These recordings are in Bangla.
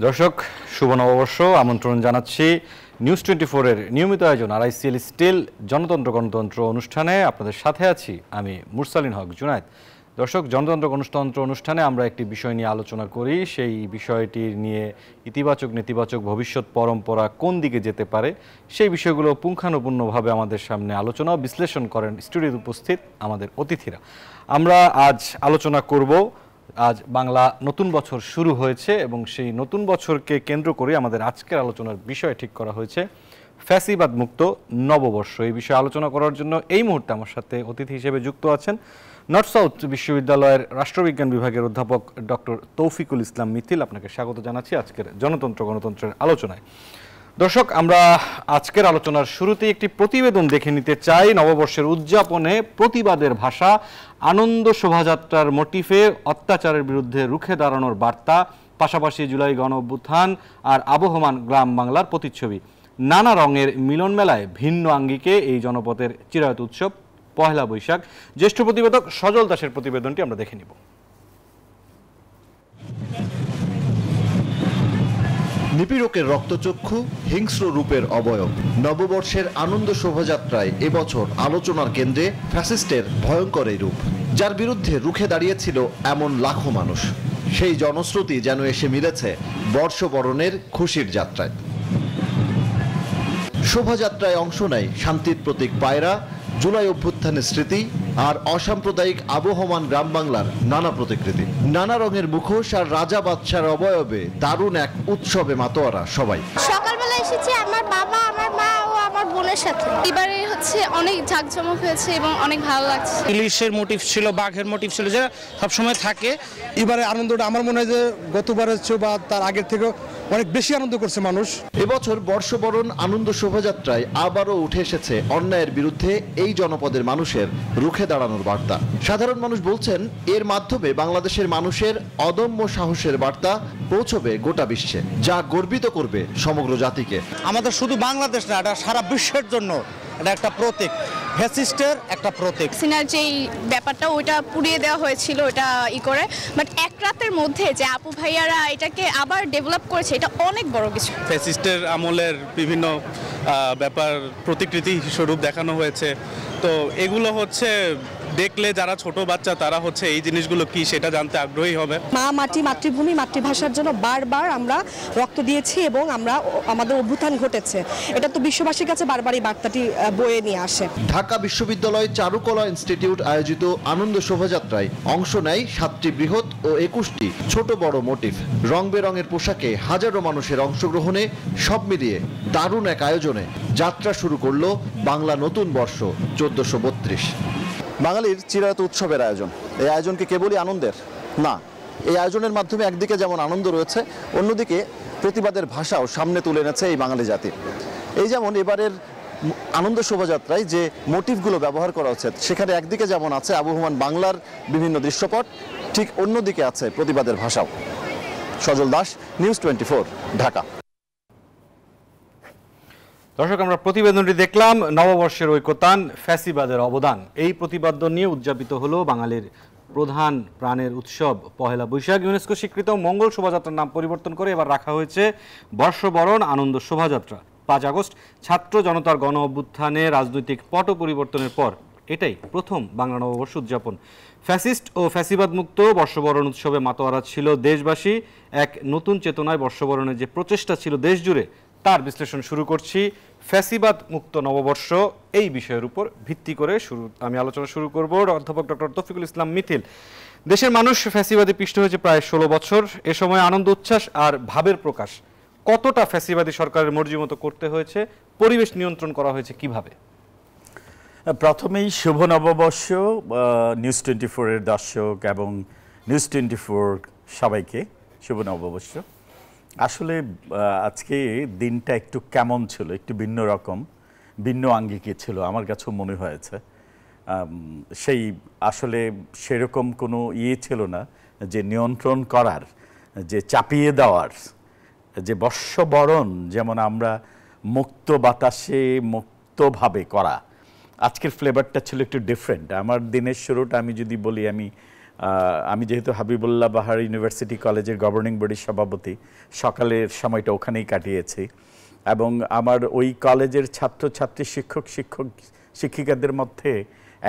দর্শক শুভ নববর্ষ আমন্ত্রণ জানাচ্ছি নিউজ 24 এর নিয়মিত আয়োজন আরআইসিএল স্টিল জনতন্ত্র গণতন্ত্র অনুষ্ঠানে আপনাদের সাথে আছি আমি মুরসালিন হক জুনায়েদ। দর্শক জনতন্ত্র গণতন্ত্র অনুষ্ঠানে আমরা একটি বিষয় নিয়ে আলোচনা করি, সেই বিষয়টি নিয়ে ইতিবাচক নেতিবাচক ভবিষ্যৎ পরম্পরা কোন দিকে যেতে পারে সেই বিষয়গুলো পুঙ্খানুপুঙ্খভাবে আমাদের সামনে আলোচনা ও বিশ্লেষণ করেন স্টুডিওতে উপস্থিত আমাদের অতিথিরা। আমরা আজ আলোচনা করব, আজ বাংলা নতুন বছর শুরু হয়েছে এবং সেই নতুন বছরকে কেন্দ্র করে আমাদের আজকের আলোচনার বিষয় ঠিক করা হয়েছে ফ্যাসিবাদ মুক্ত নববর্ষ। এই বিষয়ে আলোচনা করার জন্য এই মুহূর্তে আমার সাথে অতিথি হিসেবে যুক্ত আছেন নর্থ সাউথ বিশ্ববিদ্যালয়ের রাষ্ট্রবিজ্ঞান বিভাগের অধ্যাপক ডক্টর তৌফিকুল ইসলাম মিথিল। আপনাকে স্বাগত জানাচ্ছি আজকের জনতন্ত্র গণতন্ত্রের আলোচনায়। দর্শক, আমরা আজকের আলোচনার শুরুতেই একটি প্রতিবেদন দেখে নিতে চাই। নববর্ষের উদযাপনে প্রতিবাদের ভাষা, আনন্দ শোভাযাত্রার মোটিফে অত্যাচারের বিরুদ্ধে রুখে দাঁড়ানোর বার্তা, পাশাপাশি জুলাই গণ অভ্যুত্থান আর আবহমান গ্রাম বাংলার প্রতিচ্ছবি, নানা রঙের মিলন মেলায় ভিন্ন আঙ্গিকে এই জনপদের চিরায়ত উৎসব পহেলা বৈশাখ। জ্যেষ্ঠ প্রতিবেদক সজল দাসের প্রতিবেদনটি আমরা দেখে নিব। নিপীড়কের রক্তচক্ষু, হিংস্র রূপের অবয়ব। নববর্ষের আনন্দ শোভাযাত্রায় এবছর আলোচনার কেন্দ্রে ফ্যাসিস্টের ভয়ঙ্কর এই রূপ, যার বিরুদ্ধে রুখে দাঁড়িয়েছিল এমন লাখো মানুষ। সেই জনশ্রুতি যেন এসে মিলেছে বর্ষবরণের খুশির যাত্রায়। শোভাযাত্রায় অংশ নেয় শান্তির প্রতীক পায়রা, জুলাই অভ্যুত্থানের স্মৃতি আর অসাম্প্রদায়িক আবহমান গ্রাম বাংলার নানা প্রতিকৃতি। নানা রঙের মুখোশ আর রাজা বাদশার অবয়বে দারুণ এক উৎসবে মাতোয়ারা সবাই। সকালবেলা এসেছি আমার বাবা, আমার মা ও আমার বোনের সাথে। এবারে অনেক ঝাঁকজমক হয়েছে এবং অনেক ভালো লাগছে। ইলিশের মোটিভ ছিল, বাঘের মোটিভ ছিল, যেটা সবসময় থাকে। এবারে আনন্দটা আমার মনে হয় যে গতবারের চেয়ে বা তার আগের থেকে অনেক বেশি আনন্দ করছে মানুষ। এবছর বর্ষবরণ আনন্দ শোভাযাত্রায় আবারও উঠে এসেছে অন্যায়ের বিরুদ্ধে এই জনপদের মানুষের রুখে দাঁড়ানোর বার্তা। সাধারণ মানুষ বলছেন এর মাধ্যমে বাংলাদেশের মানুষের অদম্য সাহসের বার্তা পৌঁছবে গোটা বিশ্বে, যা গর্বিত করবে সমগ্র জাতিকে। আমাদের শুধু বাংলাদেশ না, এটা সারা বিশ্বের জন্য এটা একটা প্রতীক, ফ্যাসিস্টের একটা প্রতীক। সিনার যেই ব্যাপারটা ওইটা পুড়িয়ে দেওয়া হয়েছিল ওটা করে, বাট এক রাতের মধ্যে যে আপু ভাইয়ারা এটাকে আবার ডেভেলপ করেছে, এটা অনেক বড় কিছু। ফ্যাসিস্টের আমলের বিভিন্ন ব্যাপার প্রতিকৃতি স্বরূপ দেখানো হয়েছে। তো এগুলো দেখলে যারা ছোট বাচ্চা তারা এই জিনিসগুলো কি সেটা জানতে আগ্রহী হবে। মা মাটি, মাতৃভূমি, মাতৃভাষার জন্য বারবার আমরা রক্ত দিয়েছি এবং আমাদের অভ্যুত্থান ঘটেছে। এটা তো বিশ্ববাসীর কাছে বারবারই বার্তাটি বয়ে নিয়ে আসে। ঢাকা বিশ্ববিদ্যালয় চারুকলা ইনস্টিটিউট আয়োজিত আনন্দ শোভাযাত্রায় অংশ নেয় 7টি বৃহৎ ও 21টি ছোট বড় মোটিভ। রং বেরঙের পোশাকে হাজারো মানুষের অংশগ্রহণে সব মিলিয়ে দারুণ এক আয়োজনে যাত্রা শুরু করলো বাংলা নতুন বর্ষ 1432। বাঙালির চিরায়ত উৎসবের আয়োজন, এই আয়োজনকে কেবলই আনন্দের না, এই আয়োজনের মাধ্যমে একদিকে যেমন আনন্দ রয়েছে, অন্যদিকে প্রতিবাদের ভাষাও সামনে তুলে এনেছে এই বাঙালি জাতি। এই যেমন এবারের আনন্দ শোভাযাত্রায় যে মোটিভগুলো ব্যবহার করা হচ্ছে, সেখানে একদিকে যেমন আছে আবহমান বাংলার বিভিন্ন দৃশ্যপট, ঠিক অন্যদিকে আছে প্রতিবাদের ভাষাও। সজল দাস, নিউজ 24, ঢাকা। দর্শক, আমরা প্রতিবেদনটি দেখলাম, নববর্ষের ঐকতান, ফ্যাসিবাদের অবদান। এই প্রতিপাদ্য নিয়ে উদযাপিত হলো বাঙালির প্রধান প্রাণের উৎসব পহেলা বৈশাখ। ইউনেস্কো স্বীকৃত মঙ্গল শোভাযাত্রার নাম পরিবর্তন করে এবার রাখা হয়েছে বর্ষবরণ আনন্দ শোভাযাত্রা। 5 আগস্ট ছাত্র জনতার গণ অভ্যুত্থানে রাজনৈতিক পট পরিবর্তনের পর এটাই প্রথম বাংলা নববর্ষ উদযাপন। ফ্যাসিস্ট ও ফ্যাসিবাদ মুক্ত বর্ষবরণ উৎসবে মাতোয়ারা ছিল দেশবাসী। এক নতুন চেতনায় বর্ষবরণের যে প্রচেষ্টা ছিল দেশ জুড়ে, তার বিশ্লেষণ শুরু করছি ফ্যাসিবাদ মুক্ত নববর্ষ এই বিষয়ের উপর ভিত্তি করে। আমি আলোচনা শুরু করব অধ্যাপক ডক্টর তৌফিকুল ইসলাম মিথিল। দেশের মানুষ ফ্যাসিবাদী পিষ্ট হয়েছে প্রায় 16 বছর। এ সময় আনন্দ উচ্ছ্বাস আর ভাবের প্রকাশ কতটা ফ্যাসিবাদী সরকারের মর্জি মতো করতে হয়েছে, পরিবেশ নিয়ন্ত্রণ করা হয়েছে কিভাবে? প্রথমেই শুভ নববর্ষ নিউজ 24 এর দর্শক এবং নিউজ 24 সবাইকে শুভ নববর্ষ। আসলে আজকে দিনটা একটু কেমন ছিল, একটু ভিন্ন রকম, ভিন্ন আঙ্গিকে ছিল আমার কাছেও মনে হয়েছে। সেই আসলে সেরকম কোনো ছিল না যে নিয়ন্ত্রণ করার, যে চাপিয়ে দেওয়ার, যে বর্ষবরণ যেমন আমরা মুক্ত বাতাসে মুক্তভাবে করা, আজকের ফ্লেভারটা ছিল একটু ডিফারেন্ট। আমার দিনের শুরুটা আমি যদি বলি, আমি আমি যেহেতু হাবিবুল্লাহ বাহার ইউনিভার্সিটি কলেজের গভর্নিং বডির সভাপতি, সকালের সময়টা ওখানেই কাটিয়েছি এবং আমার ওই কলেজের ছাত্রছাত্রী শিক্ষিকাদের মধ্যে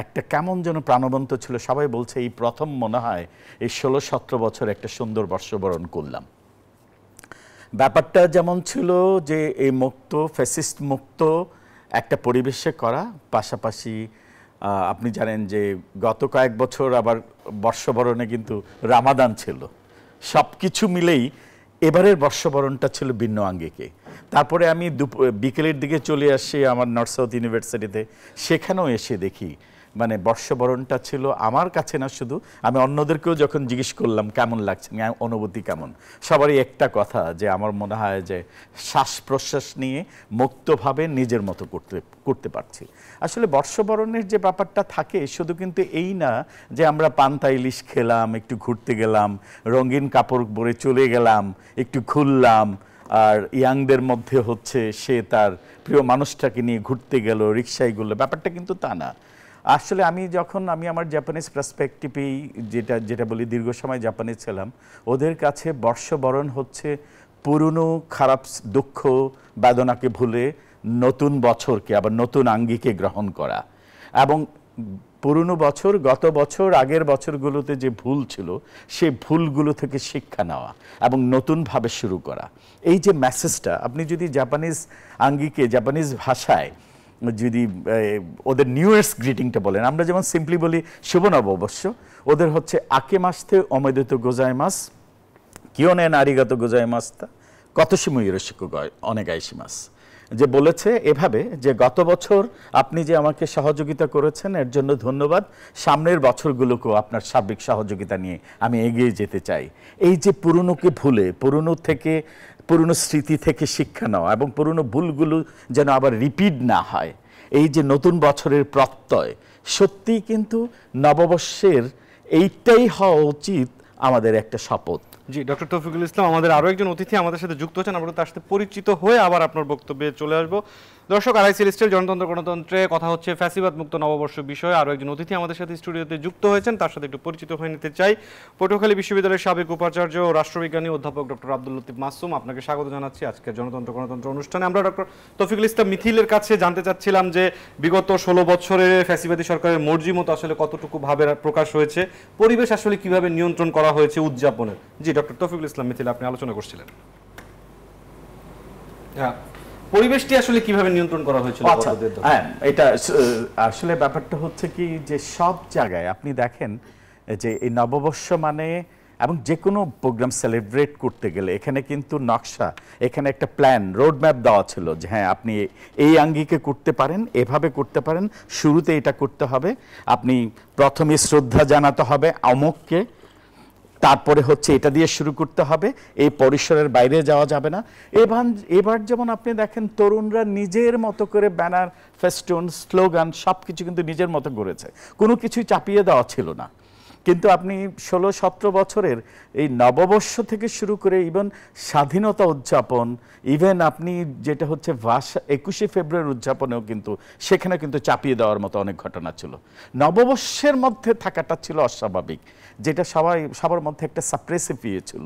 একটা কেমন যেন প্রাণবন্ত ছিল। সবাই বলছে এই প্রথম মনে হয় এই 16-17 বছর একটা সুন্দর বর্ষবরণ করলাম। ব্যাপারটা যেমন ছিল যে এই মুক্ত ফ্যাসিস্ট মুক্ত একটা পরিবেশে করা, পাশাপাশি আপনি জানেন যে গত কয়েক বছর আবার বর্ষবরণে কিন্তু রামাদান ছিল, সব কিছু মিলেই এবারের বর্ষবরণটা ছিল ভিন্ন আঙ্গিকে। তারপরে আমি বিকেলের দিকে চলে আসি আমার নর্থ সাউথ ইউনিভার্সিটিতে, সেখানেও এসে দেখি মানে বর্ষবরণটা ছিল আমার কাছে না শুধু, আমি অন্যদেরকেও যখন জিজ্ঞেস করলাম কেমন লাগছে, অনুভূতি কেমন, সবারই একটা কথা যে আমার মনে হয় যে শ্বাস প্রশ্বাস নিয়ে মুক্তভাবে নিজের মতো করতে পারছি। আসলে বর্ষবরণের যে ব্যাপারটা থাকে শুধু কিন্তু এই না যে আমরা পান্তা ইলিশ খেলাম, একটু ঘুরতে গেলাম, রঙিন কাপড় পরে চলে গেলাম, একটু ঘুরলাম, আর ইয়াংদের মধ্যে হচ্ছে সে তার প্রিয় মানুষটাকে নিয়ে ঘুরতে গেল, রিক্সায় গেল, ব্যাপারটা কিন্তু তা না। আসলে আমি আমার জাপানিজ পার্সপেক্টিভেই যেটা বলি, দীর্ঘ সময় জাপানে ছিলাম, ওদের কাছে বর্ষবরণ হচ্ছে পুরনো খারাপ দুঃখ বেদনাকে ভুলে নতুন বছরকে আবার নতুন আঙ্গিকে গ্রহণ করা এবং পুরনো বছর, গত বছর, আগের বছরগুলোতে যে ভুল ছিল সেই ভুলগুলো থেকে শিক্ষা নেওয়া এবং নতুনভাবে শুরু করা। এই যে মেসেজটা আপনি যদি জাপানিজ আঙ্গিকে, জাপানিজ ভাষায় যদি ওদের নিউ ইয়ার্স গ্রিটিংটা বলেন, আমরা যেমন সিম্পলি বলি শুভ নববর্ষ, ওদের হচ্ছে আকে মাসতে অমেদতো গোজাইমাস, কিয়নে আরিগাতো গোজাইমাস্তা, কতশিমু ইরোশিকো অনেগাইশিমাস, যে বলেছে এভাবে যে গত বছর আপনি যে আমাকে সহযোগিতা করেছেন এর জন্য ধন্যবাদ, সামনের বছরগুলোকেও আপনার সার্বিক সহযোগিতা নিয়ে আমি এগিয়ে যেতে চাই। এই যে পুরনোকে ভুলে, পুরনো স্মৃতি থেকে শিক্ষা নেওয়া এবং পুরনো ভুলগুলো যেন আবার রিপিট না হয়, এই যে নতুন বছরের প্রত্যয়, সত্যিই কিন্তু নববর্ষের এইটাই হওয়া উচিত আমাদের একটা শপথ। জি, ডক্টর তৌফিকুল ইসলাম আমাদের আরও একজন অতিথি আমাদের সাথে যুক্ত হচ্ছেন, আমরা তার সাথে পরিচিত হয়ে আবার আপনার বক্তব্যে চলে আসবো। দর্শক, আরআইসিএল স্টিল জনতন্ত্র গণতন্ত্রে কথা হচ্ছে ফ্যাসিবাদ মুক্ত নববর্ষ বিষয়ে। আরও একজন অতিথি আমাদের সাথে স্টুডিওতে যুক্ত হয়েছেন, তার সাথে একটু পরিচিত হয়ে নিতে চাই। পটুয়াখালী বিশ্ববিদ্যালয়ের সাবেক উপাচার্য ও রাষ্ট্রবিজ্ঞানী অধ্যাপক ডক্টর আব্দুল লতিফ মাসুম, আপনাকে স্বাগত জানাচ্ছি আজকের জনতন্ত্র গণতন্ত্র অনুষ্ঠানে। আমরা ডক্টর তৌফিকুল ইসলাম মিথিলের কাছে জানতে চাচ্ছিলাম যে বিগত 16 বছরে ফ্যাসিবাদী সরকারের মর্জি মতো আসলে কতটুকু ভাবে প্রকাশ হয়েছে, পরিবেশ আসলে কিভাবে নিয়ন্ত্রণ করা হয়েছে উদযাপনের। জি ডক্টর তৌফিকুল ইসলাম মিথিল, আপনি আলোচনা করছিলেন পরিবেশটি আসলে কিভাবে নিয়ন্ত্রণ করা হয়েছিল। হ্যাঁ, এটা আসলে ব্যাপারটা হচ্ছে কি যে সব জায়গায় আপনি দেখেন যে এই নববর্ষ মানে এবং যে কোনো প্রোগ্রাম সেলিব্রেট করতে গেলে এখানে কিন্তু নকশা, এখানে একটা প্ল্যান, রোড ম্যাপ দেওয়া ছিল যে হ্যাঁ আপনি এই আঙ্গিকে করতে পারেন, এভাবে করতে পারেন, শুরুতে এটা করতে হবে, আপনি প্রথমে শ্রদ্ধা জানাতে হবে অমুককে, তারপরে হচ্ছে এটা দিয়ে শুরু করতে হবে, এই পরিসরের বাইরে যাওয়া যাবে না। এবার যেমন আপনি দেখেন তরুণরা নিজের মতো করে ব্যানার, ফেস্টুন, স্লোগান সব কিছু কিন্তু নিজের মতো করেছে, কোনো কিছুই চাপিয়ে দেওয়া ছিল না। কিন্তু আপনি 16-17 বছরের এই নববর্ষ থেকে শুরু করে ইভেন স্বাধীনতা উদযাপন, ইভেন আপনি যেটা হচ্ছে ভাষা 21শে ফেব্রুয়ারি উদযাপনেও কিন্তু সেখানে কিন্তু চাপিয়ে দেওয়ার মতো অনেক ঘটনা ছিল। নববর্ষের মধ্যে থাকাটা ছিল অস্বাভাবিক, যেটা সবার মধ্যে একটা সাপ্রেসিভ ইয়ে ছিল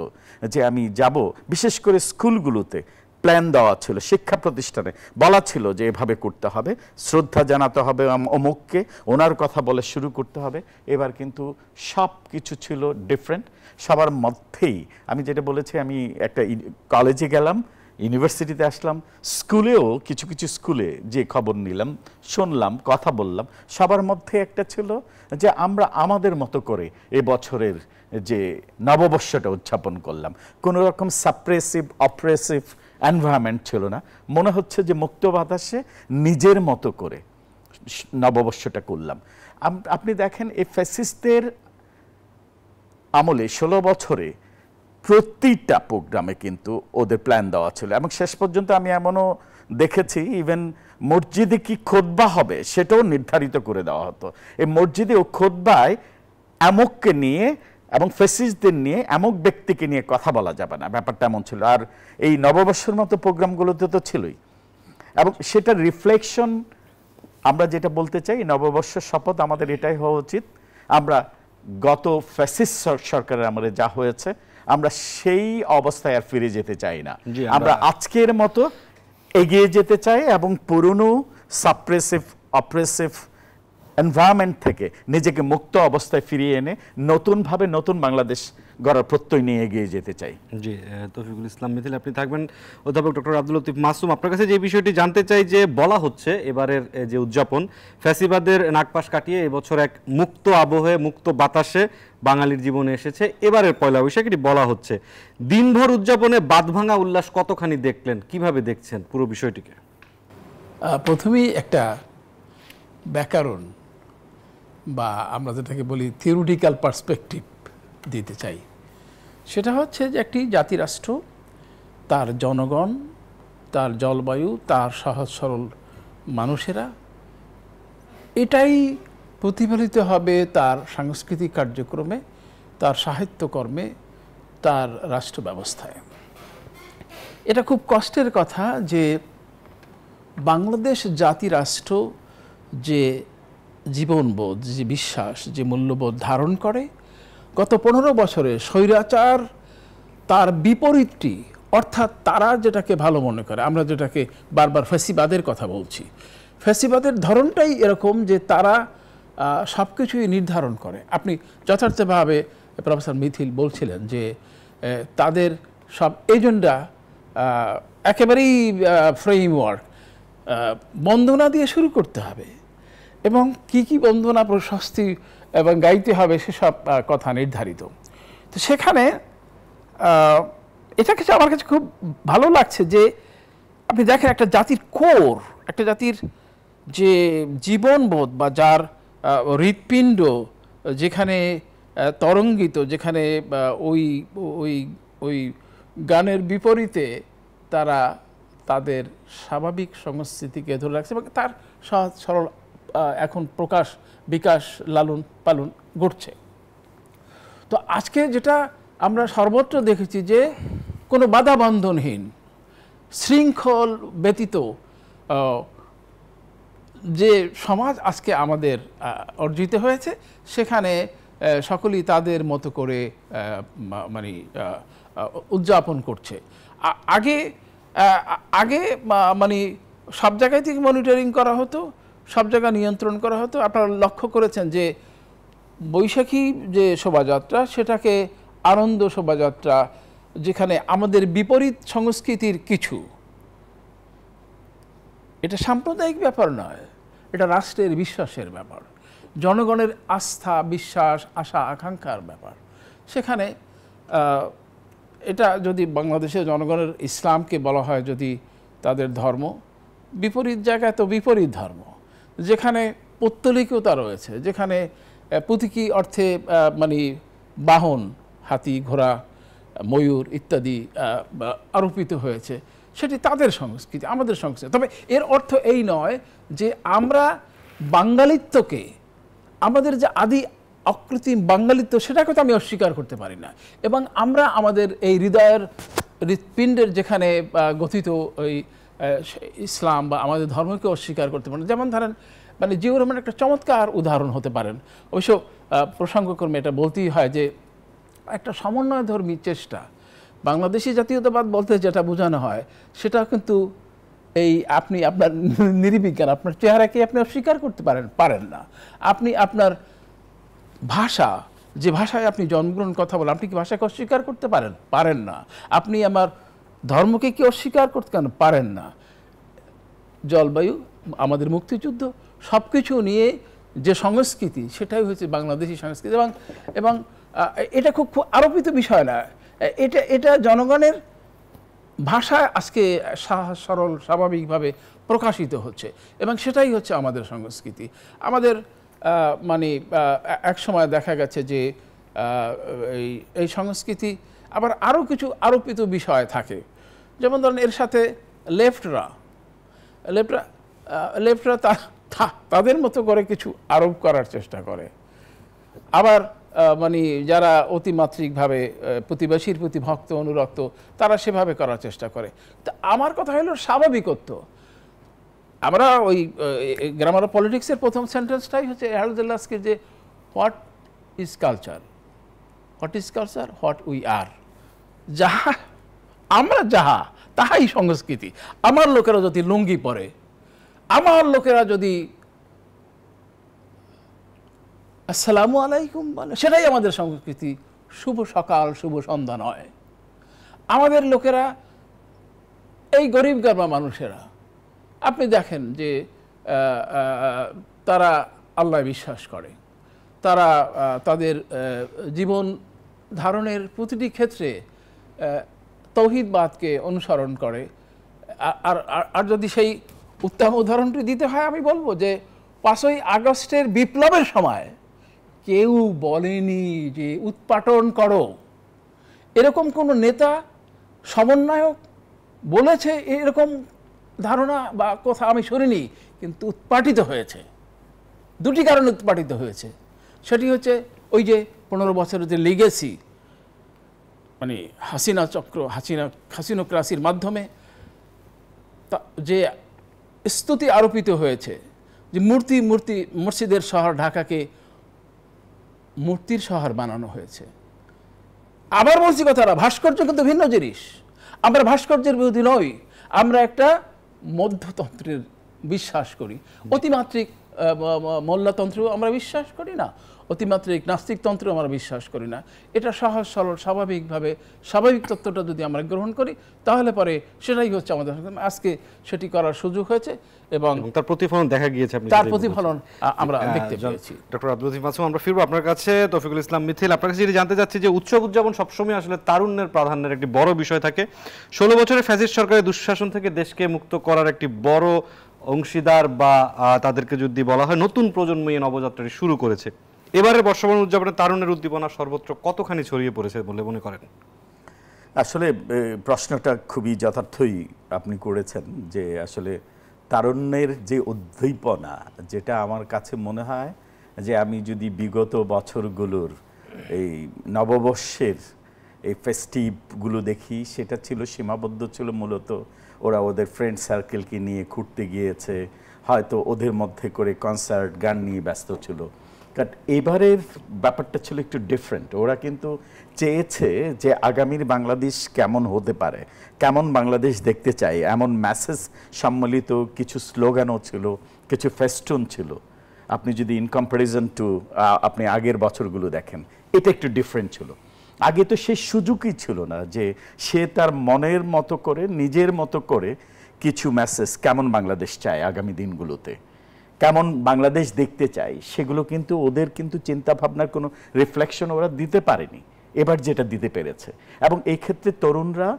যে আমি যাব। বিশেষ করে স্কুলগুলোতে প্ল্যান দেওয়া ছিল, শিক্ষা প্রতিষ্ঠানে বলা ছিল যে এভাবে করতে হবে, শ্রদ্ধা জানাতে হবে অমুককে, ওনার কথা বলে শুরু করতে হবে। এবার কিন্তু সব কিছু ছিল ডিফারেন্ট সবার মধ্যেই। আমি যেটা বলেছি, আমি একটা কলেজে গেলাম, ইউনিভার্সিটিতে আসলাম, স্কুলেও কিছু কিছু স্কুলে যে খবর নিলাম, শুনলাম, কথা বললাম, সবার মধ্যে একটা ছিল যে আমরা আমাদের মতো করে এবছরের যে নববর্ষটা উদযাপন করলাম। কোনো রকম সাপ্রেসিভ অপ্রেসিভ এনভায়রনমেন্ট ছিল না, মনে হচ্ছে যে মুক্ত বাতাসে নিজের মতো করে নববর্ষটা করলাম। আপনি দেখেন এই ফ্যাসিস্টদের আমলে 16 বছরে প্রতিটা প্রোগ্রামে কিন্তু ওদের প্ল্যান দেওয়া ছিল এবং শেষ পর্যন্ত আমি এমনও দেখেছি ইভেন মসজিদে কি খুতবা হবে সেটাও নির্ধারিত করে দেওয়া হতো। এই মসজিদে ও খুতবায় এমককে নিয়ে এবং ফ্যাসিস্টদের নিয়ে এমক ব্যক্তিকে নিয়ে কথা বলা যাবে না, ব্যাপারটা এমন ছিল। আর এই নববর্ষের মতো প্রোগ্রামগুলোতে তো ছিলই এবং সেটার রিফ্লেকশন আমরা যেটা বলতে চাই, নববর্ষের শপথ আমাদের এটাই হওয়া উচিত, আমরা গত ফ্যাসিস্ট সরকারের আমলে যা হয়েছে আমরা সেই অবস্থায় আর ফিরে যেতে চাই না। আমরা আজকের মতো এগিয়ে যেতে চাই এবং পুরনো সাপ্রেসিভ অপ্রেসিভ এনভায়রনমেন্ট থেকে নিজেকে মুক্ত অবস্থায় ফিরিয়ে এনে নতুনভাবে নতুন বাংলাদেশ গড়ার প্রত্যয় নিয়ে এগিয়ে যেতে চাই। জি, তৌফিকুল ইসলাম মিথিল আপনি থাকবেন। অধ্যাপক ডক্টর আব্দুল লতিফ মাসুম, আপনার কাছে যে বিষয়টি জানতে চাই যে বলা হচ্ছে এবারের যে উদযাপন ফ্যাসিবাদের নাগপাশ কাটিয়ে এবছর এক মুক্ত আবহে মুক্ত বাতাসে বাঙালির জীবনে এসেছে এবারের পয়লা বৈশাখ, এটি বলা হচ্ছে। দিনভর উদযাপনে বাঁধভাঙা উল্লাস কতখানি দেখলেন, কিভাবে দেখছেন পুরো বিষয়টিকে? প্রথমেই একটা ব্যাকরণ বা আমরা যেটাকে বলি থিওরিটিক্যাল পার্সপেক্টিভ দিতে চাই। সেটা হচ্ছে যে একটি জাতিরাষ্ট্র, তার জনগণ, তার জলবায়ু, তার সহজ সরল মানুষেরা, এটাই প্রতিফলিত হবে তার সাংস্কৃতিক কার্যক্রমে, তার সাহিত্যকর্মে, তার রাষ্ট্র ব্যবস্থায়। এটা খুব কষ্টের কথা যে বাংলাদেশ জাতিরাষ্ট্র যে জীবনবোধ, যে বিশ্বাস, যে মূল্যবোধ ধারণ করে, গত 15 বছরে স্বৈরাচার তার বিপরীতটি, অর্থাৎ তারা যেটাকে ভালো মনে করে, আমরা যেটাকে বারবার ফ্যাসিবাদের কথা বলছি, ফ্যাসিবাদের ধরনটাই এরকম যে তারা সব কিছুই নির্ধারণ করে। আপনি যথার্থভাবে প্রফেসর মিথিল বলছিলেন যে তাদের সব এজেন্ডা একেবারেই ফ্রেমওয়ার্ক, বন্দনা দিয়ে শুরু করতে হবে এবং কি কি বন্দনা প্রশস্তি এবং গাইতে হবে সেসব কথা নির্ধারিত। তো সেখানে এটা কিছু আমার কাছে খুব ভালো লাগছে যে আপনি দেখেন একটা জাতির কোর, একটা জাতির যে জীবনবোধ বা যার হৃৎপিণ্ড যেখানে তরঙ্গিত, যেখানে ওই ওই ওই গানের বিপরীতে তারা তাদের স্বাভাবিক সংস্কৃতিকে ধরে রাখছে এবং তার সহজ সরল এখন প্রকাশ, বিকাশ, লালন পালন ঘটছে। তো আজকে যেটা আমরা সর্বত্র দেখেছি যে কোনো বাধাবন্ধনহীন, শৃঙ্খল ব্যতীত যে সমাজ আজকে আমাদের অর্জিত হয়েছে, সেখানে সকলেই তাদের মতো করে মানে উদযাপন করছে। আগে আগে মানে সব জায়গায় থেকে মনিটরিং করা হতো, সব জায়গা নিয়ন্ত্রণ করা হতো। আপনারা লক্ষ্য করেছেন যে বৈশাখী যে শোভাযাত্রা, সেটাকে আনন্দ শোভাযাত্রা, যেখানে আমাদের বিপরীত সংস্কৃতির কিছু, এটা সাম্প্রদায়িক ব্যাপার নয়, এটা রাষ্ট্রের বিশ্বাসের ব্যাপার, জনগণের আস্থা, বিশ্বাস, আশা, আকাঙ্ক্ষার ব্যাপার। সেখানে এটা যদি বাংলাদেশের জনগণের ইসলামকে বলা হয় যদি তাদের ধর্ম, বিপরীত জায়গায় তো বিপরীত ধর্ম, যেখানে পৌত্তলিকতা রয়েছে, যেখানে প্রতীকী অর্থে মানে বাহন, হাতি, ঘোড়া, ময়ূর ইত্যাদি আরোপিত হয়েছে, সেটি তাদের সংস্কৃতি, আমাদের সংস্কৃতি। তবে এর অর্থ এই নয় যে আমরা বাঙালিত্বকে, আমাদের যে আদি অকৃত্রিম বাঙালিত্ব, সেটাকে তো আমি অস্বীকার করতে পারি না। এবং আমরা আমাদের এই হৃদয়ের হৃৎপিণ্ডের যেখানে গঠিত ওই ইসলাম বা আমাদের ধর্মকে অস্বীকার করতে পারেন। যেমন ধরেন মানে জিয়াউর রহমান একটা চমৎকার উদাহরণ হতে পারেন। অবশ্য প্রসঙ্গক্রমে এটা বলতেই হয় যে একটা সমন্বয়ধর্মী চেষ্টা, বাংলাদেশি জাতীয়তাবাদ বলতে যেটা বোঝানো হয় সেটা কিন্তু এই আপনি আপনার নির্বিজ্ঞান, আপনার চেহারাকে আপনি অস্বীকার করতে পারেন না। আপনি আপনার ভাষা, যে ভাষায় আপনি জন্মগ্রহণ কথা বলেন, আপনি কি ভাষাকে অস্বীকার করতে পারেন না। আপনি আমার ধর্মকে কি অস্বীকার করতে পারেন না। জলবায়ু, আমাদের মুক্তিযুদ্ধ, সব কিছু নিয়ে যে সংস্কৃতি, সেটাই হচ্ছে বাংলাদেশি সংস্কৃতি। এবং এটা খুব আরোপিত বিষয় না, এটা জনগণের ভাষায় আজকে সরল স্বাভাবিকভাবে প্রকাশিত হচ্ছে এবং সেটাই হচ্ছে আমাদের সংস্কৃতি। আমাদের মানে এক সময় দেখা গেছে যে এই সংস্কৃতি আবার আরও কিছু আরোপিত বিষয় থাকে। যেমন ধরেন এর সাথে লেফটরা তাদের মতো করে কিছু আরোপ করার চেষ্টা করে, আবার মানে যারা অতিমাত্রিকভাবে প্রতিবেশীর প্রতি ভক্ত অনুরক্ত, তারা সেভাবে করার চেষ্টা করে। তা আমার কথা হলো স্বাভাবিকত্ব। আমরা ওই গ্রামার অফ পলিটিক্সের প্রথম সেন্টেন্সটাই হচ্ছে হ্যারল্ড দেলাস্কির যে what is culture, what is culture, what we are. যাহা আমরা যাহা তাহাই সংস্কৃতি। আমার লোকেরা যদি লুঙ্গি পরে, আমার লোকেরা যদি আসসালামু আলাইকুম বলে, সেটাই আমাদের সংস্কৃতি। শুভ সকাল শুভ সন্ধ্যা নয়। আমাদের লোকেরা, এই গরিব গর্বা মানুষেরা, আপনি দেখেন যে তারা আল্লাহ বিশ্বাস করে, তারা তাদের জীবন ধারণের প্রতিটি ক্ষেত্রে তৌহিদবাদকে অনুসরণ করে। আর যদি সেই উত্তম উদাহরণটি দিতে হয়, আমি বলবো যে 5ই আগস্টের বিপ্লবের সময় কেউ বলেনি যে উৎপাটন করো। এরকম কোনো নেতা, সমন্বয়ক বলেছে এরকম ধারণা বা কথা আমি শুনিনি, কিন্তু উৎপাটিত হয়েছে। দুটি কারণে উৎপাটিত হয়েছে। সেটি হচ্ছে ওই যে 15 বছরের যে লিগেসি, মানে হাসিনা চক্র, হাসিনোক্রাসির মাধ্যমে যে স্তুতি আরোপিত হয়েছে, যে মসজিদের শহর ঢাকাকে মূর্তির শহর বানানো হয়েছে। আবার বলছি কথাটা, ভাস্কর্য কিন্তু ভিন্ন জিনিস। আমরা ভাস্কর্যের বিরোধী নই, আমরা একটা মধ্যতন্ত্রের বিশ্বাস করি। অতিমাত্রিক মোল্লাতন্ত্র আমরা বিশ্বাস করি না, অতিমাত্রিক নাস্তিকতন্ত্র আমরা বিশ্বাস করি না। এটা সহজ সরল স্বাভাবিকভাবে স্বাভাবিক তত্ত্বটা যদি আমরা গ্রহণ করি, তাহলে পরে সেটাই হচ্ছে আমাদের। আজকে সেটি করার সুযোগ হয়েছে এবং তার প্রতিফলন দেখা গিয়েছে। তার প্রতিফলন আমরা দেখতে পেয়েছি। ডক্টর আব্দুল লতিফ মাসুম, আমরা ফিরবো আপনার কাছে। তৌফিকুল ইসলাম মিথিল, আপনার কাছে যেটি জানতে চাচ্ছি যে উৎসব উদযাপন সবসময় আসলে তারুণ্যের প্রাধান্যের একটি বড় বিষয় থাকে। 16 বছরের ফ্যাসিস্ট সরকারের দুঃশাসন থেকে দেশকে মুক্ত করার একটি বড় অংশীদার বা তাদেরকে যদি বলা হয় নতুন প্রজন্ম এই নবযাত্রাটি শুরু করেছে। এবারের বর্ষবরণ উদযাপনে তারুণ্যের উদ্দীপনা সর্বত্র কতখানি ছড়িয়ে পড়েছে বলে মনে করেন? আসলে প্রশ্নটা খুবই যথার্থই আপনি করেছেন, যে আসলে তারুণ্যের যে উদ্দীপনা, যেটা আমার কাছে মনে হয় যে আমি যদি বিগত বছরগুলোর এই নববর্ষের এই ফেস্টিভগুলো দেখি, সেটা ছিল সীমাবদ্ধ ছিল মূলত ওরা ওদের ফ্রেন্ড সার্কেলকে নিয়ে ঘুরতে গিয়েছে, হয়তো ওদের মধ্যে করে কনসার্ট গান নিয়ে ব্যস্ত ছিল। বাট এবারের ব্যাপারটা ছিল একটু ডিফারেন্ট। ওরা কিন্তু চেয়েছে যে আগামীর বাংলাদেশ কেমন হতে পারে, কেমন বাংলাদেশ দেখতে চাই, এমন মেসেজ সম্মিলিত কিছু স্লোগানও ছিল, কিছু ফেস্টুন ছিল। আপনি যদি ইন কম্প্যারিজন টু আপনি আগের বছরগুলো দেখেন, এটা একটু ডিফারেন্ট ছিল। আগে তো সেই সুযোগই ছিল না যে সে তার মনের মতো করে, নিজের মতো করে কিছু মেসেজ, কেমন বাংলাদেশ চায় আগামী দিনগুলোতে, কেমন বাংলাদেশ দেখতে চাই, সেগুলো কিন্তু ওদের কিন্তু চিন্তা ভাবনার কোনো রিফ্লেকশন ওরা দিতে পারেনি। এবার যেটা দিতে পেরেছে, এবং এই ক্ষেত্রে তরুণরা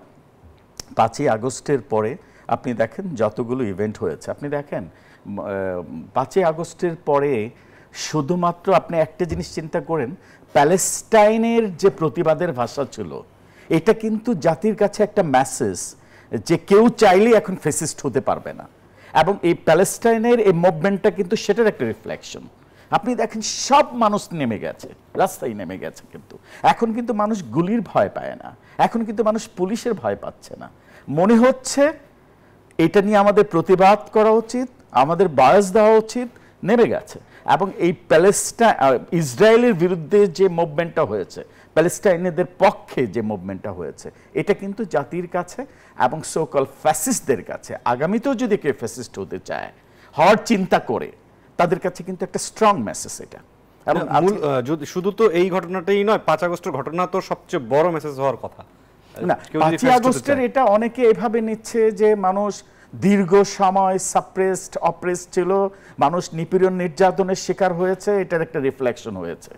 5ই আগস্টের পরে আপনি দেখেন যতগুলো ইভেন্ট হয়েছে, আপনি দেখেন 5ই আগস্টের পরে শুধুমাত্র আপনি একটা জিনিস চিন্তা করেন, প্যালেস্টাইনের যে প্রতিবাদের ভাষা ছিল, এটা কিন্তু জাতির কাছে একটা মেসেজ যে কেউ চাইলেই এখন ফেসিস্ট হতে পারবে না। এবং এই প্যালেস্টাইনের এই মুভমেন্টটা কিন্তু সেটার একটা রিফ্লেকশন। আপনি দেখেন সব মানুষ নেমে গেছে, রাস্তায় নেমে গেছে, কিন্তু এখন কিন্তু মানুষ গুলির ভয় পায় না, এখন কিন্তু মানুষ পুলিশের ভয় পাচ্ছে না। মনে হচ্ছে এটা নিয়ে আমাদের প্রতিবাদ করা উচিত, আমাদের বয়স দেওয়া উচিত, নেমে গেছে। এবং এই ইসরায়েলের বিরুদ্ধে যে মুভমেন্টটা হয়েছে, প্যালেস্টাইনিদের পক্ষে যে মুভমেন্টটা হয়েছে, এটা কিন্তু জাতির কাছে এবং সোকল ফ্যাসিস্টদের কাছে, আগামীতেও যদি কেউ ফ্যাসিস্ট হতে চায়, হওয়ার চিন্তা করে, তাদের কাছে কিন্তু একটা স্ট্রং মেসেজ এটা। এবং শুধু তো এই ঘটনাটাই নয়, 5 আগস্টের ঘটনা তো সবচেয়ে বড় মেসেজ হওয়ার কথা না। 5ই আগস্টের এটা অনেকে এভাবে নিচ্ছে যে মানুষ দীর্ঘ সময় সাপ্রেসড, অপ্রেসড ছিল, মানুষ নিপীড়ন নির্যাতনের শিকার হয়েছে, এটার একটা রিফ্লেকশন হয়েছে,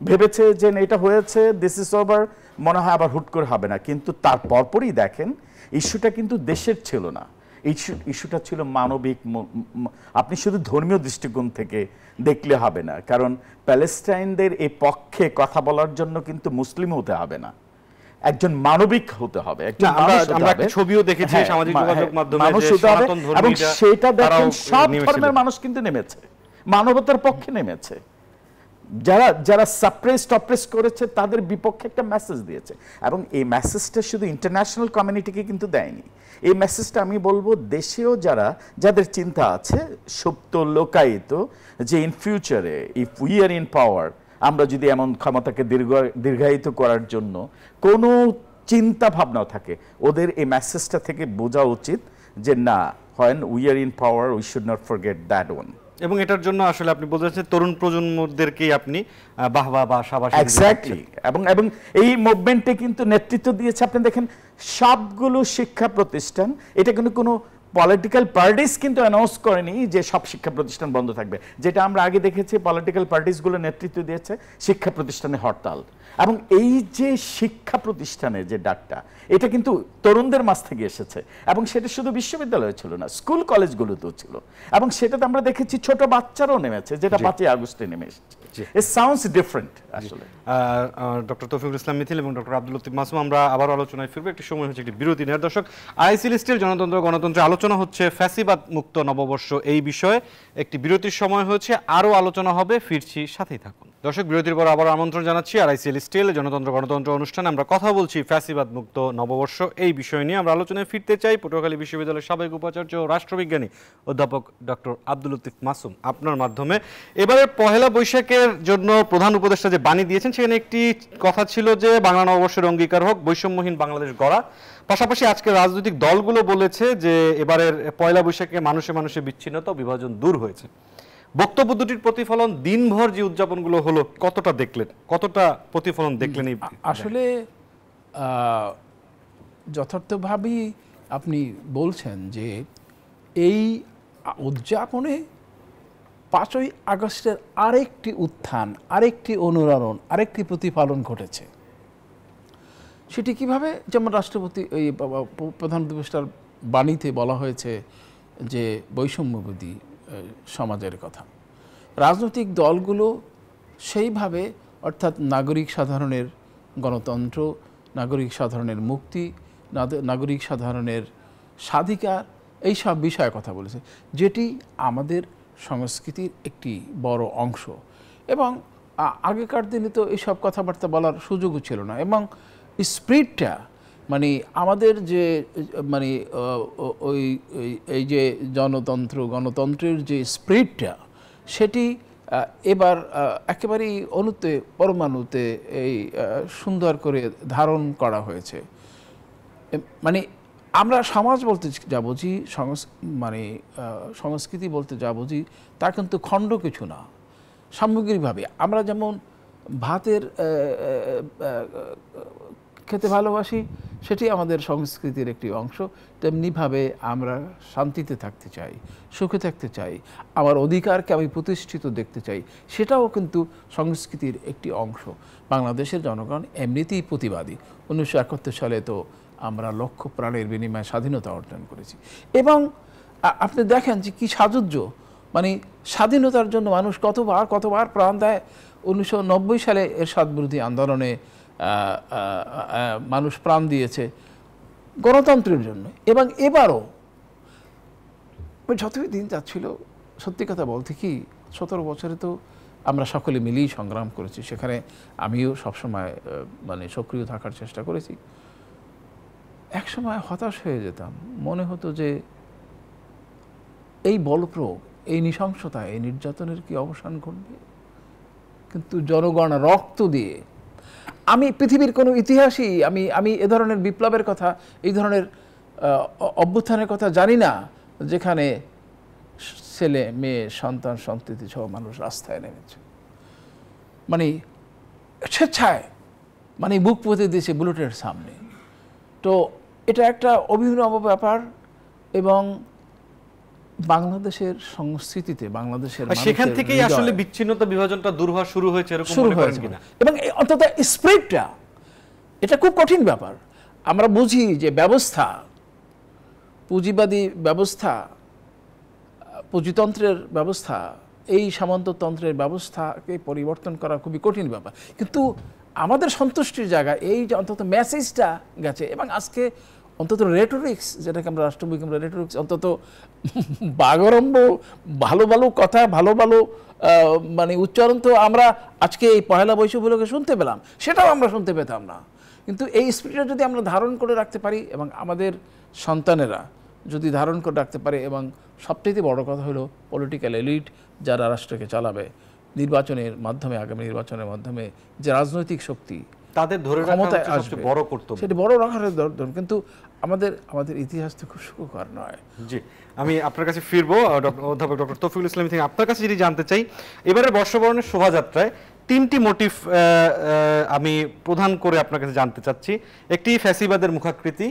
ভেবেছে যে এটা হয়েছে, দিস ইজ ওভার, মনে হয় আবার হুট করে হবে না। কিন্তু তার পরপরই দেখেন ইস্যুটা কিন্তু দেশের ছিল না, ইস্যুটা ছিল মানবিক। আপনি শুধু ধর্মীয় দৃষ্টিকোণ থেকে দেখলে হবে না, কারণ প্যালেস্টাইনদের এই পক্ষে কথা বলার জন্য কিন্তু মুসলিম হতে হবে না, একজন মানবিক হতে হবে। আমরা একটা ছবিও দেখেছি সামাজিক যোগাযোগ মাধ্যমে যে সনাতন ধর্মীরা, এবং সেটা দেখেন সব ধর্মের মানুষ কিন্তু নেমেছে, মানবতার পক্ষে নেমেছে। যারা সাপ্রেসড অপ্রেস করেছে তাদের বিপক্ষে একটা মেসেজ দিয়েছে। এবং এই মেসেজটা শুধু ইন্টারন্যাশনাল কমিউনিটিকে কিন্তু দেয়নি, এই মেসেজটা আমি বলবো দেশেও যাদের চিন্তা আছে সুপ্ত লোকায়িত, যে ইন ফিউচারে ইফ উই আর ইন পাওয়ার, আমরা যদি এমন ক্ষমতাকে দীর্ঘায়িত করার জন্য কোনো চিন্তা ভাবনাও থাকে, ওদের এই মেসেজটা থেকে বোঝা উচিত যে না, when we are in power we should not forget that one. এবং এটার জন্য আসলে আপনি বলছেন তরুণ প্রজন্মদেরকেই আপনি বাহবা বা শাবাশ এক্স্যাক্টলি, এবং এই মুভমেন্টে কিন্তু নেতৃত্ব দিয়েছে আপনি দেখেন সবগুলো শিক্ষা প্রতিষ্ঠান। এটা কিন্তু কোনো পলিটিক্যাল পার্টিস কিন্তু অ্যানাউন্স করেনি যে সব শিক্ষা প্রতিষ্ঠান বন্ধ থাকবে, যেটা আমরা আগে দেখেছি পলিটিক্যাল পার্টিসগুলো নেতৃত্ব দিয়েছে শিক্ষা প্রতিষ্ঠানে হরতাল। এবং এই যে শিক্ষা প্রতিষ্ঠানের যে ডাকটা, এটা কিন্তু তরুণদের মাঝ থেকে এসেছে, এবং সেটা শুধু বিশ্ববিদ্যালয়ে ছিল না, স্কুল কলেজগুলোতেও ছিল, এবং সেটাতে আমরা দেখেছি ছোট বাচ্চারাও নেমেছে, যেটা 5ই আগস্টে নেমে এসেছে। It sounds different আসলে। ডক্টর তৌফিকুল ইসলাম মিথিল এবং ডক্টর আব্দুল লতিফ মাসুম, আমরা আবার আলোচনায় ফিরবো। একটি সময় হচ্ছে একটি বিরতি নেওয়ার। দর্শক, আইসিএল স্টিল জনতন্ত্র গণতন্ত্রে আলোচনা হচ্ছে ফ্যাসিবাদ মুক্ত নববর্ষ এই বিষয়ে। একটি বিরতির সময় হচ্ছে, আরও আলোচনা হবে, ফিরছি, সাথেই থাকুন। দর্শক, বিরতির পর আবার আমন্ত্রণ জানাচ্ছি আইসিএল স্টিল জনতন্ত্র গণতন্ত্র অনুষ্ঠানে। আমরা কথা বলছি ফ্যাসিবাদ মুক্ত নববর্ষ এই বিষয় নিয়ে। আমরা আলোচনায় ফিরতে চাই পটুয়াখালী বিশ্ববিদ্যালয়ের সাবেক উপাচার্য ও রাষ্ট্রবিজ্ঞানী অধ্যাপক ডক্টর আব্দুল লতিফ মাসুম আপনার মাধ্যমে। এবারে পহেলা বৈশাখের জন্য প্রধান উপদেষ্টা যে বাণী দিয়েছেন, সেখানে একটি কথা ছিল যে বাংলা নববর্ষের অঙ্গীকার হোক বৈষম্যহীন বাংলাদেশ গড়া। পাশাপাশি আজকে রাজনৈতিক দলগুলো বলেছে যে এবারের পয়লা বৈশাখে মানুষে মানুষে বিচ্ছিন্নতা ও বিভাজন দূর হয়েছে। বক্তব্য দুটির প্রতিফলন দিনভর যে উদযাপনগুলো হলো, কতটা দেখলেন, কতটা প্রতিফলন দেখলেন? আসলে যথার্থভাবেই আপনি বলছেন যে এই উদযাপনে 5ই আগস্টের আরেকটি উত্থান, আরেকটি অনুরণন, আরেকটি প্রতিফলন ঘটেছে। সেটি কিভাবে? যেমন রাষ্ট্রপতি এই প্রধান উপদেষ্টার বাণীতে বলা হয়েছে যে বৈষম্যবিধি সমাজের কথা। রাজনৈতিক দলগুলো সেইভাবে, অর্থাৎ নাগরিক সাধারণের গণতন্ত্র, নাগরিক সাধারণের মুক্তি, নাগরিক সাধারণের স্বাধিকার, এই সব বিষয়ে কথা বলেছে, যেটি আমাদের সংস্কৃতির একটি বড় অংশ। এবং আগেকার দিনে তো এইসব কথাবার্তা বলার সুযোগও ছিল না। এবং স্পিরিটটা, মানে আমাদের যে মানে এই যে গণতন্ত্রের যে স্পিরিটটা, সেটি এবার একেবারেই অণুতে, পরমাণুতে এই সুন্দর করে ধারণ করা হয়েছে। মানে আমরা সমাজ বলতে যা বুঝি, মানে সংস্কৃতি বলতে যা বুঝি, তা কিন্তু খণ্ড কিছু না। সামগ্রিকভাবে আমরা যেমন ভাতের খেতে ভালোবাসি, সেটি আমাদের সংস্কৃতির একটি অংশ, তেমনিভাবে আমরা শান্তিতে থাকতে চাই, সুখে থাকতে চাই, আমার অধিকারকে আমি প্রতিষ্ঠিত দেখতে চাই, সেটাও কিন্তু সংস্কৃতির একটি অংশ। বাংলাদেশের জনগণ এমনিতেই প্রতিবাদী। 1971 সালে তো আমরা লক্ষ প্রাণের বিনিময়ে স্বাধীনতা অর্জন করেছি। এবং আপনি দেখেন যে কী সাজুজ্য, মানে স্বাধীনতার জন্য মানুষ কতবার প্রাণ দেয়। 1990 সালে এরশাদ বিরোধী আন্দোলনে মানুষ প্রাণ দিয়েছে গণতন্ত্রের জন্য। এবং এবারও যতই দিন যাচ্ছিল, সত্যি কথা বলতে কি, 17 বছরে তো আমরা সকলে মিলেই সংগ্রাম করেছি, সেখানে আমিও সবসময় মানে সক্রিয় থাকার চেষ্টা করেছি। একসময় হতাশ হয়ে যেতাম, মনে হতো যে এই বলপ্রয়োগ, এই নৃশংসতা, এই নির্যাতনের কি অবসান ঘটবে? কিন্তু জনগণ রক্ত দিয়ে, আমি পৃথিবীর কোনো ইতিহাসই আমি এ ধরনের বিপ্লবের কথা, এই ধরনের অভ্যুত্থানের কথা জানি না যেখানে ছেলে মেয়ে সন্তান সন্ততি সহ মানুষ রাস্তায় নেমেছে, মানে স্বেচ্ছায়, মানে বুক পুঁতে দিয়েছে বুলেটের সামনে। তো এটা একটা অভিনব ব্যাপার। এবং বাংলাদেশের সংস্কৃতিতে, বাংলাদেশের সেখান থেকেই আসলে বিচ্ছিন্নতা বিভাজনটা দূর হওয়া শুরু হয়েছে, এরকম মনে করেন কিনা? এবং অন্তত স্পিরিটটা, এটা খুব কঠিন ব্যাপার। আমরা বুঝি যে ব্যবস্থা, পুঁজিবাদী ব্যবস্থা, পুঁজিতন্ত্রের ব্যবস্থা, এই সামন্ততন্ত্রের ব্যবস্থাকে পরিবর্তন করা খুবই কঠিন ব্যাপার। কিন্তু আমাদের সন্তুষ্টির জায়গা এই যে অন্তত মেসেজটা গেছে। এবং আজকে অন্তত রেটোরিক্স, যেটাকে আমরা রাষ্ট্রবিজ্ঞান রেটোরিক্স, অন্তত বাগরম্ভ, ভালো ভালো কথা, ভালো ভালো মানে উচ্চারণ তো আমরা আজকে এই পহেলা বৈশাখ উপলক্ষে শুনতে পেলাম, সেটাও আমরা শুনতে পেতাম না। কিন্তু এই স্পিরিটটা যদি আমরা ধারণ করে রাখতে পারি, এবং আমাদের সন্তানেরা যদি ধারণ করে রাখতে পারে, এবং সবচেয়ে বড় কথা হলো পলিটিক্যাল এলিট যারা রাষ্ট্রকে চালাবে, নির্বাচনের মাধ্যমে, আগামী নির্বাচনের মাধ্যমে যে রাজনৈতিক শক্তি তাদের ধরে রাখা ক্ষমতায় হচ্ছে আসবে, সবচেয়ে বড় কর্তব্য। সেটি বড় রাখার দরকার, কিন্তু আমাদের ইতিহাস তো খুব সুখকর নয়। জি, আমি আপনার কাছে ফিরবো অধ্যাপক ডক্টর তৌফিকুল ইসলাম থেকে আপনার কাছে যদি জানতে চাই, এবারে বর্ষবরণের শোভাযাত্রায় 3টি মোটিভ আমি প্রধান করে আপনার কাছে জানতে চাচ্ছি। একটি ফ্যাসিবাদের মুখাকৃতি,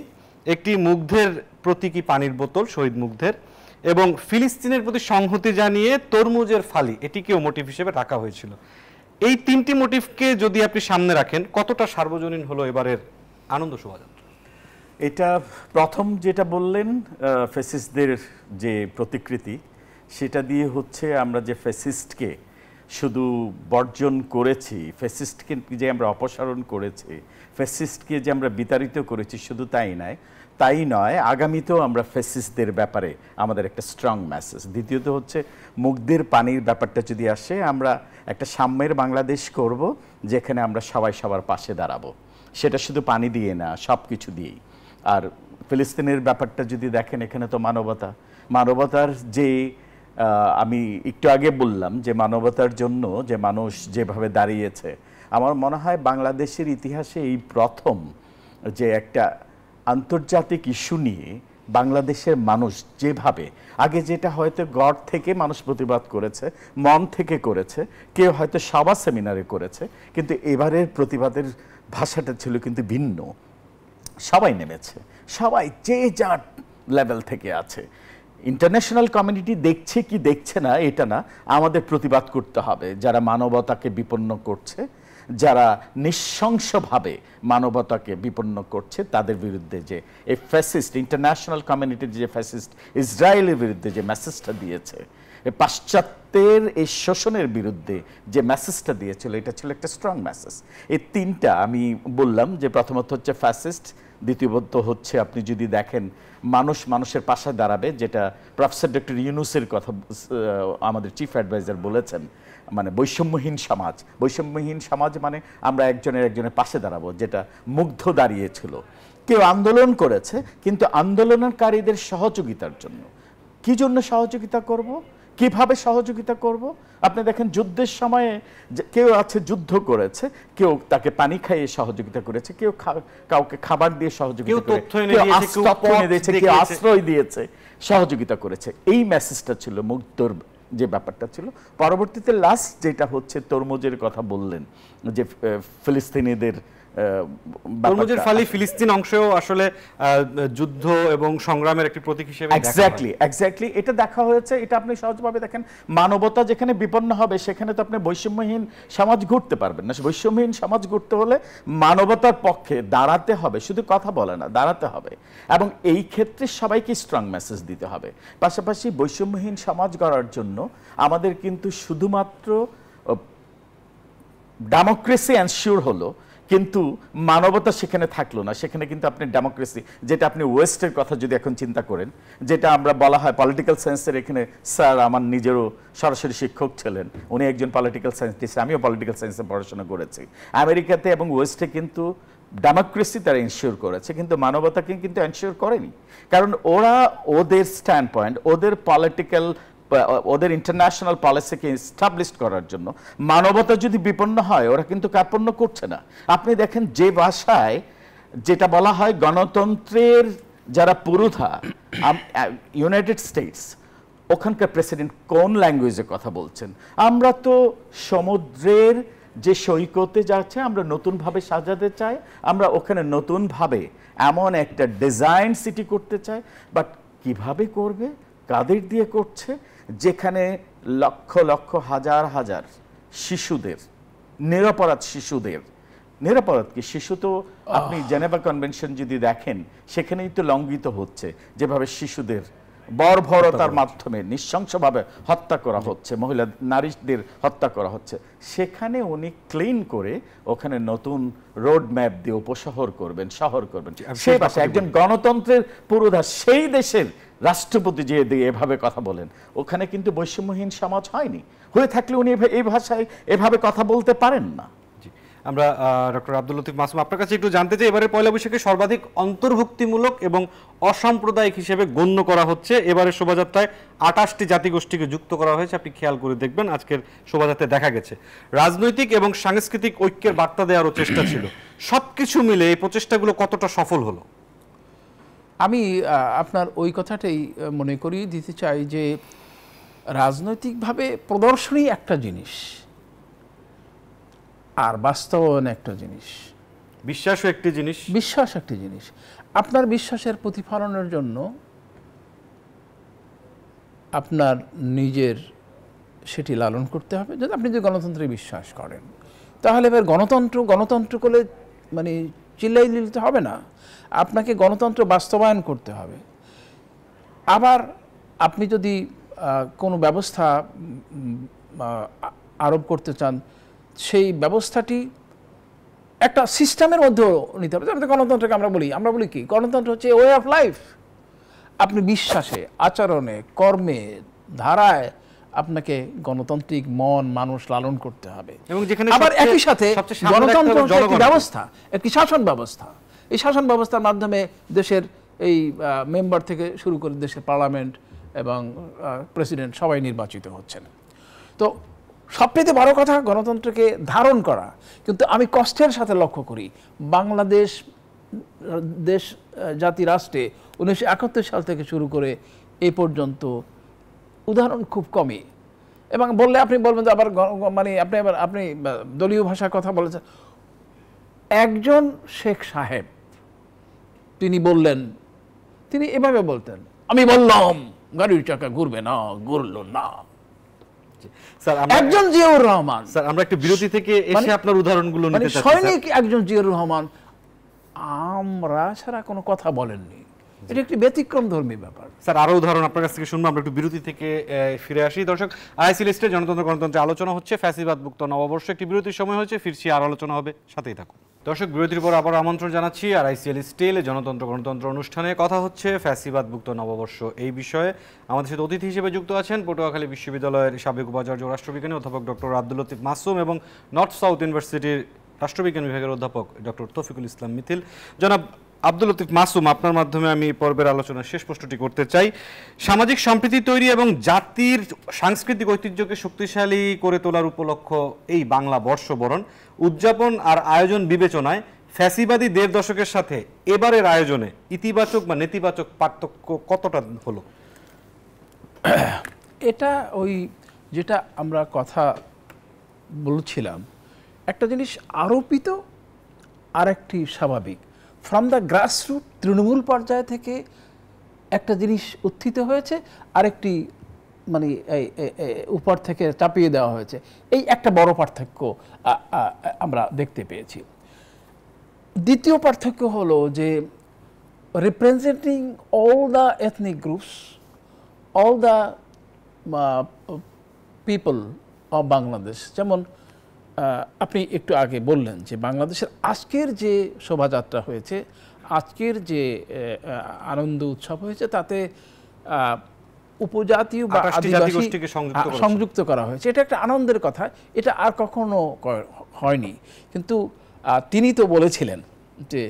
একটি মুগ্ধের প্রতীকী পানির বোতল শহীদ মুগ্ধের, এবং ফিলিস্তিনের প্রতি সংহতি জানিয়ে তরমুজের ফালি, এটিকেও মোটিভ হিসেবে রাখা হয়েছিল। এই 3টি মোটিভকে যদি আপনি সামনে রাখেন, কতটা সার্বজনীন হলো এবারের আনন্দ শোভাযাত্রা? এটা প্রথম যেটা বললেন, ফ্যাসিস্টদের যে প্রতিকৃতি, সেটা দিয়ে হচ্ছে আমরা যে ফ্যাসিস্টকে শুধু বর্জন করেছি, ফ্যাসিস্টকে যে আমরা অপসারণ করেছি, ফ্যাসিস্টকে যে আমরা বিতাড়িত করেছি, শুধু তাই নয়, আগামীতেও আমরা ফ্যাসিস্টদের ব্যাপারে আমাদের একটা স্ট্রং মেসেজ। দ্বিতীয়ত হচ্ছে মুগ্ধের পানির ব্যাপারটা যদি আসে, আমরা একটা সাম্যের বাংলাদেশ করব, যেখানে আমরা সবাই সবার পাশে দাঁড়াবো, সেটা শুধু পানি দিয়ে না, সব কিছু দিয়েই। আর ফিলিস্তিনের ব্যাপারটা যদি দেখেন, এখানে তো মানবতার যে আমি একটু আগে বললাম যে মানবতার জন্য যে মানুষ যেভাবে দাঁড়িয়েছে, আমার মনে হয় বাংলাদেশের ইতিহাসে এই প্রথম যে একটা আন্তর্জাতিক ইস্যু নিয়ে বাংলাদেশের মানুষ যেভাবে, আগে যেটা হয়তো গড় থেকে মানুষ প্রতিবাদ করেছে, মন থেকে করেছে, কেউ হয়তো সভা সেমিনারে করেছে, কিন্তু এবারের প্রতিবাদের ভাষাটা ছিল কিন্তু ভিন্ন। সবাই নেমেছে, সবাই যে যার লেভেল থেকে আছে। ইন্টারন্যাশনাল কমিউনিটি দেখছে কি দেখছে না এটা না, আমাদের প্রতিবাদ করতে হবে। যারা মানবতাকে বিপন্ন করছে, যারা নৃশংসভাবে মানবতাকে বিপন্ন করছে, তাদের বিরুদ্ধে যে এই ফ্যাসিস্ট, ইন্টারন্যাশনাল কমিউনিটির যে ফ্যাসিস্ট ইসরায়েলের বিরুদ্ধে যে মেসেজটা দিয়েছে, পাশ্চাত্যের এই শোষণের বিরুদ্ধে যে মেসেজটা দিয়েছিল, এটা ছিল একটা স্ট্রং মেসেজ। এই 3টা আমি বললাম যে প্রথমত হচ্ছে ফ্যাসিস্ট, দ্বিতীয়ত হচ্ছে আপনি যদি দেখেন মানুষের পাশে দাঁড়াবে, যেটা প্রফেসর ডক্টর ইউনূসের কথা আমাদের চিফ অ্যাডভাইজার বলেছেন, মানে বৈষম্যহীন সমাজ মানে আমরা একজনের পাশে দাঁড়াবো, যেটা মুগ্ধ দাঁড়িয়েছিল। কেউ আন্দোলন করেছে, কিন্তু আন্দোলনকারীদের সহযোগিতার জন্য। কি জন্য সহযোগিতা করব, কিভাবে সহযোগিতা করব? আপনি দেখেন যুদ্ধের সময়ে কেউ আছে যুদ্ধ করেছে, কেউ তাকে পানি খাইয়ে সহযোগিতা করেছে, কেউ কাউকে খাবার দিয়ে সহযোগিতা করেছে, কেউ আশ্রয় দিয়েছে, সহযোগিতা করেছে। এই মেসেজটা ছিল মুগ্ধর যে ব্যাপারটা ছিল। পরবর্তীতে লাস্ট যেটা হচ্ছে তরমুজের কথা বললেন, যে ফিলিস্তিনিদের তরমুজের ফালি ফিলিস্তিন অংশেও আসলে যুদ্ধ এবং সংগ্রামের একটি প্রতীক হিসেবে এক্স্যাক্টলি এটা দেখা হয়েছে। এটা আপনি সহজভাবে দেখেন, মানবতা যেখানে বিপন্ন হবে, সেখানে তো আপনি বৈষম্যহীন সমাজ গড়তে পারবেন না। বৈষম্যহীন সমাজ গড়তে হলে মানবতার পক্ষে দাঁড়াতে হবে, শুধু কথা বলে না, দাঁড়াতে হবে। এবং এই ক্ষেত্রে সবাইকে স্ট্রং মেসেজ দিতে হবে। পাশাপাশি বৈষম্যহীন সমাজ গড়ার জন্য আমাদের কিন্তু শুধুমাত্র ডেমোক্রেসি এনশিওর হলো, কিন্তু মানবতা সেখানে থাকলো না। সেখানে কিন্তু আপনি ডেমোক্রেসি, যেটা আপনি ওয়েস্টের কথা যদি এখন চিন্তা করেন, যেটা আমরা বলা হয় পলিটিক্যাল সায়েন্সের, এখানে স্যার আমার নিজেরও সরাসরি শিক্ষক ছিলেন, উনি একজন পলিটিক্যাল সায়েন্টিস্ট, আমিও পলিটিক্যাল সায়েন্সে পড়াশোনা করেছি। আমেরিকাতে এবং ওয়েস্টে কিন্তু ডেমোক্রেসি তারা এনশিওর করেছে, কিন্তু মানবতাকে কিন্তু এনশিওর করেনি। কারণ ওরা ওদের স্ট্যান্ড পয়েন্ট, ওদের পলিটিক্যাল, ওদের ইন্টারন্যাশনাল পলিসিকে এস্টাবলিশ করার জন্য মানবতা যদি বিপন্ন হয়, ওরা কিন্তু কার্পণ্য করছে না। আপনি দেখেন যে ভাষায় যেটা বলা হয় গণতন্ত্রের যারা পুরোধা, ইউনাইটেড স্টেটস, ওখানকার প্রেসিডেন্ট কোন ল্যাঙ্গুয়েজে কথা বলছেন? আমরা তো সমুদ্রের যে সৈকতে যাচ্ছে, আমরা নতুনভাবে সাজাতে চাই, আমরা ওখানে নতুনভাবে এমন একটা ডিজাইন সিটি করতে চাই। বাট কিভাবে করবে, কাদের দিয়ে করছে? যেখানে লক্ষ লক্ষ হাজার হাজার শিশুদের, নিরপরাধ শিশুদের, নিরপরাধ কি শিশু তো আপনি জেনেভা কনভেনশন যদি দেখেন, সেখানেই তো লঙ্ঘিত হচ্ছে, যেভাবে শিশুদের বর্বরতার মাধ্যমে নৃশংসভাবে হত্যা করা হচ্ছে, মহিলা নারীদের হত্যা করা হচ্ছে। সেখানে উনি ক্লিন করে ওখানে নতুন রোড ম্যাপ দিয়ে উপশহর করবেন, শহর করবেন। সেই ভাষায় একজন গণতন্ত্রের পুরোধা সেই দেশের রাষ্ট্রপতি যে এভাবে কথা বলেন, ওখানে কিন্তু বৈষম্যহীন সমাজ হয়নি। হয়ে থাকলে উনি এই ভাষায় এভাবে কথা বলতে পারেন না। আমরা ডক্টর আব্দুল লতিফ মাসুম আপনার কাছে একটু জানতে চাই, এবারে পয়লা বৈশাখে সর্বাধিক অন্তর্ভুক্তিমূলক এবং অসাম্প্রদায়িক হিসেবে গণ্য করা হচ্ছে। এবারে শোভাযাত্রায় 28টি জাতিগোষ্ঠীকে যুক্ত করা হয়েছে, আপনি খেয়াল করে দেখবেন আজকের শোভাযাত্রায় দেখা গেছে। রাজনৈতিক এবং সাংস্কৃতিক ঐক্যের বার্তা দেওয়ারও চেষ্টা ছিল। সবকিছু মিলে এই প্রচেষ্টাগুলো কতটা সফল হলো? আমি আপনার ওই কথাটাই মনে করিয়ে দিতে চাই যে রাজনৈতিকভাবে প্রদর্শনী একটা জিনিস আর বাস্তবায়ন একটা জিনিস, বিশ্বাসও একটি জিনিস। বিশ্বাস একটি জিনিস। আপনার বিশ্বাসের প্রতিফলনের জন্য আপনার নিজের সেটি লালন করতে হবে। যদি আপনি যে গণতন্ত্রে বিশ্বাস করেন তাহলে এবার গণতন্ত্র করলে মানে চিল্লাই দিতে হবে না, আপনাকে গণতন্ত্র বাস্তবায়ন করতে হবে। আবার আপনি যদি কোনো ব্যবস্থা আরোপ করতে চান, সেই ব্যবস্থাটি একটা সিস্টেমের মধ্যেও নিতে হবে। যেমন গণতন্ত্রকে আমরা বলি কি, গণতন্ত্র হচ্ছে ওয়ে অফ লাইফ। আপনি বিশ্বাসে, আচরণে, কর্মে, ধারায় আপনাকে গণতান্ত্রিক মন মানুষ লালন করতে হবে। এবং যেখানে আবার একই সাথে গণতন্ত্র হচ্ছে একটি ব্যবস্থা, একটি শাসন ব্যবস্থা। এই শাসন ব্যবস্থার মাধ্যমে দেশের এই মেম্বার থেকে শুরু করে দেশের পার্লামেন্ট এবং প্রেসিডেন্ট সবাই নির্বাচিত হচ্ছেন। তো সবচেয়ে বড় কথা গণতন্ত্রকে ধারণ করা। কিন্তু আমি কষ্টের সাথে লক্ষ্য করি বাংলাদেশ জাতি রাষ্ট্রে 1971 সাল থেকে শুরু করে এই পর্যন্ত উদাহরণ খুব কমই। এবং বললে আপনি বলবেন যে আবার মানে আপনি দলীয় ভাষার কথা বলেছেন। একজন শেখ সাহেব তিনি বললেন, তিনি এভাবে বলতেন, আমি বললাম গাড়ির চাকা ঘুরবে না, ঘুরলো না। একজন জিয়াউর রহমান, স্যার আমরা একটু বিরতি থেকে এসে আপনার উদাহরণগুলো নিতে চাচ্ছি। সৈনিক একজন জিয়াউর রহমান আমরা ছাড়া কোনো কথা বলেননি। এটা একটি ব্যতিক্রমধর্মী ব্যাপার। স্যার আরো উদাহরণ আপনার কাছ থেকে শুনবো, আমরা একটু বিরতি থেকে ফিরে আসি। দর্শক, আইসি লিস্টে গণতন্ত্রে আলোচনা হচ্ছে, ফ্যাসিবাদ মুক্ত নববর্ষ। একটি বিরতির সময় হয়েছে, ফিরছি, আর আলোচনা হবে, সাথেই থাকুন। দর্শক, বিরতির পর আবার আমন্ত্রণ জানাচ্ছি আইসিএল স্টিল গণতন্ত্র অনুষ্ঠানে। কথা হচ্ছে ফ্যাসিবাদ মুক্ত নববর্ষ এই বিষয়ে। আমাদের সাথে অতিথি হিসেবে যুক্ত আছেন পটুয়াখালী বিশ্ববিদ্যালয়ের সাবেক উপাচার্য রাষ্ট্রবিজ্ঞানী অধ্যাপক ডক্টর আব্দুল লতিফ মাসুম এবং নর্থ সাউথ ইউনিভার্সিটির রাষ্ট্রবিজ্ঞান বিভাগের অধ্যাপক ডক্টর তৌফিকুল ইসলাম মিথিল। জনাব আব্দুল লতিফ মাসুম, আপনার মাধ্যমে আমি পর্বের আলোচনার শেষ প্রশ্নটি করতে চাই। সামাজিক সম্প্রীতি তৈরি এবং জাতির সাংস্কৃতিক ঐতিহ্যকে শক্তিশালী করে তোলার উপলক্ষ এই বাংলা বর্ষবরণ উদযাপন আর আয়োজন বিবেচনায় ফ্যাসিবাদী 1.5 দশকের সাথে এবারের আয়োজনে ইতিবাচক বা নেতিবাচক পার্থক্য কতটা হলো? এটা ওই যেটা আমরা কথা বলছিলাম, একটা জিনিস আরোপিত আর একটি স্বাভাবিক। ফ্রম দ্য গ্রাসরুট, তৃণমূল পর্যায় থেকে একটা জিনিস উত্থিত হয়েছে, আরেকটি মানে উপর থেকে চাপিয়ে দেওয়া হয়েছে। এই একটা বড় পার্থক্য আমরা দেখতে পেয়েছি। দ্বিতীয় পার্থক্য হলো যে representing all the ethnic groups, all the people of Bangladesh. যেমন আপনি একটু আগে বললেন যে বাংলাদেশের আজকের যে শোভাযাত্রা হয়েছে, আজকের যে আনন্দ উৎসব হয়েছে, তাতে উপজাতীয় বা আদিবাসী সংযুক্ত করা হয়েছে। এটা একটা আনন্দের কথা, এটা আর কখনো হয়নি। কিন্তু তিনি তো বলেছিলেন যে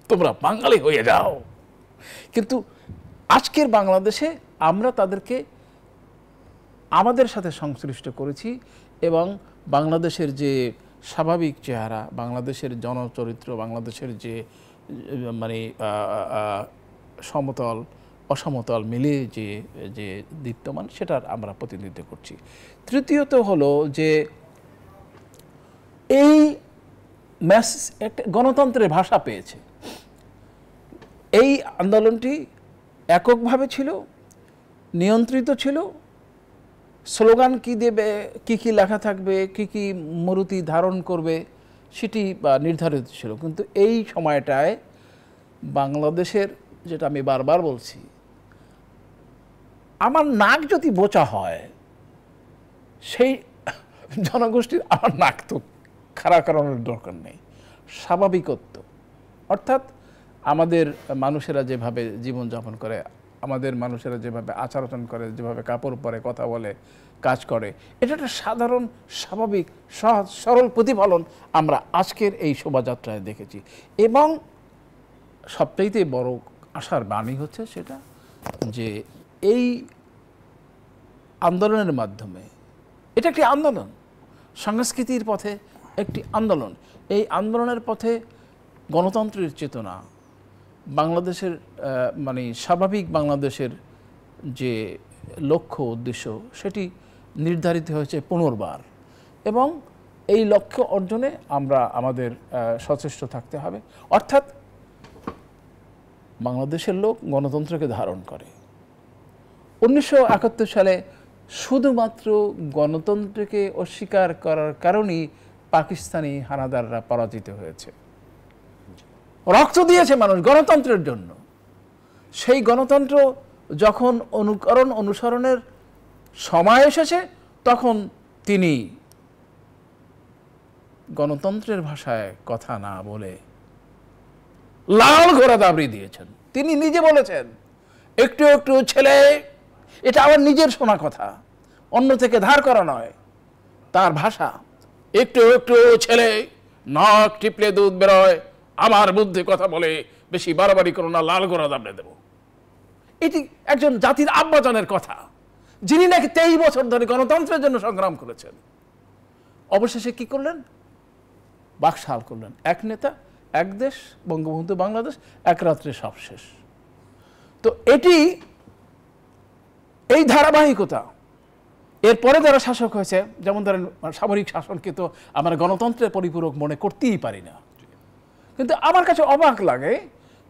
তোমরা বাঙালি হয়ে যাও। কিন্তু আজকের বাংলাদেশে আমরা তাদেরকে আমাদের সাথে সংশ্লিষ্ট করেছি এবং বাংলাদেশের যে স্বাভাবিক চেহারা, বাংলাদেশের জনচরিত্র, বাংলাদেশের যে মানে সমতল অসমতল মিলে যে যে দীপ্তমান, সেটার আমরা প্রতিনিধিত্ব করছি। তৃতীয়ত হলো যে এই একটা গণতন্ত্রের ভাষা পেয়েছে। এই আন্দোলনটি এককভাবে ছিল, নিয়ন্ত্রিত ছিল। স্লোগান কি দেবে, কি লেখা থাকবে, কি মূর্তি ধারণ করবে, সেটি নির্ধারিত ছিল। কিন্তু এই সময়টায় বাংলাদেশের, যেটা আমি বারবার বলছি, আমার নাক যদি বোচা হয়, সেই জনগোষ্ঠীর আমার নাক তো খাড়া করানোর দরকার নেই। স্বাভাবিকত্ব, অর্থাৎ আমাদের মানুষেরা যেভাবে জীবনযাপন করে, আমাদের মানুষেরা যেভাবে আচার আচরণ করে, যেভাবে কাপড় পরে, কথা বলে, কাজ করে, এটা একটা সাধারণ স্বাভাবিক সহজ সরল প্রতিফলন আমরা আজকের এই শোভাযাত্রায় দেখেছি। এবং সবচাইতে বড় আশার বাণী হচ্ছে সেটা যে এই আন্দোলনের মাধ্যমে, এটা একটি আন্দোলন, সংস্কৃতির পথে একটি আন্দোলন, এই আন্দোলনের পথে গণতন্ত্রের চেতনা, বাংলাদেশের মানে স্বাভাবিক বাংলাদেশের যে লক্ষ্য উদ্দেশ্য সেটি নির্ধারিত হয়েছে পুনর্বার, এবং এই লক্ষ্য অর্জনে আমরা আমাদের সচেষ্ট থাকতে হবে। অর্থাৎ বাংলাদেশের লোক গণতন্ত্রকে ধারণ করে। 1971 সালে শুধুমাত্র গণতন্ত্রকে অস্বীকার করার কারণেই পাকিস্তানি হানাদাররা পরাজিত হয়েছে। রক্ত দিয়েছে মানুষ গণতন্ত্রের জন্য। সেই গণতন্ত্র যখন অনুসরণের সময় এসেছে তখন তিনি গণতন্ত্রের ভাষায় কথা না বলে লাল ঘোড়া দাবড়ি দিয়েছেন। তিনি নিজে বলেছেন, একটু একটু ছেলে, এটা আমার নিজের শোনা কথা, অন্য থেকে ধার করা নয়, তার ভাষা, একটু একটু ছেলে, নাক টিপলে দুধ বেরোয়, আমার বুদ্ধি কথা বলে, বেশি বাড়াবাড়ি করো না, লাল ঘোড়া দাবড়ে দেব। এটি একজন জাতির আব্বাজানের কথা, যিনি নাকি 23 বছর ধরে গণতন্ত্রের জন্য সংগ্রাম করেছেন। অবশেষে কি করলেন? বাকশাল করলেন, এক নেতা, এক দেশ, বঙ্গবন্ধু বাংলাদেশ, এক রাত্রে সব শেষ। তো এটি এই ধারাবাহিকতা এরপরে যারা শাসক হয়েছে, যেমন ধরেন সামরিক শাসনকে তো আমরা গণতন্ত্রের পরিপূরক মনে করতেই পারি না, কিন্তু আমার কাছে অবাক লাগে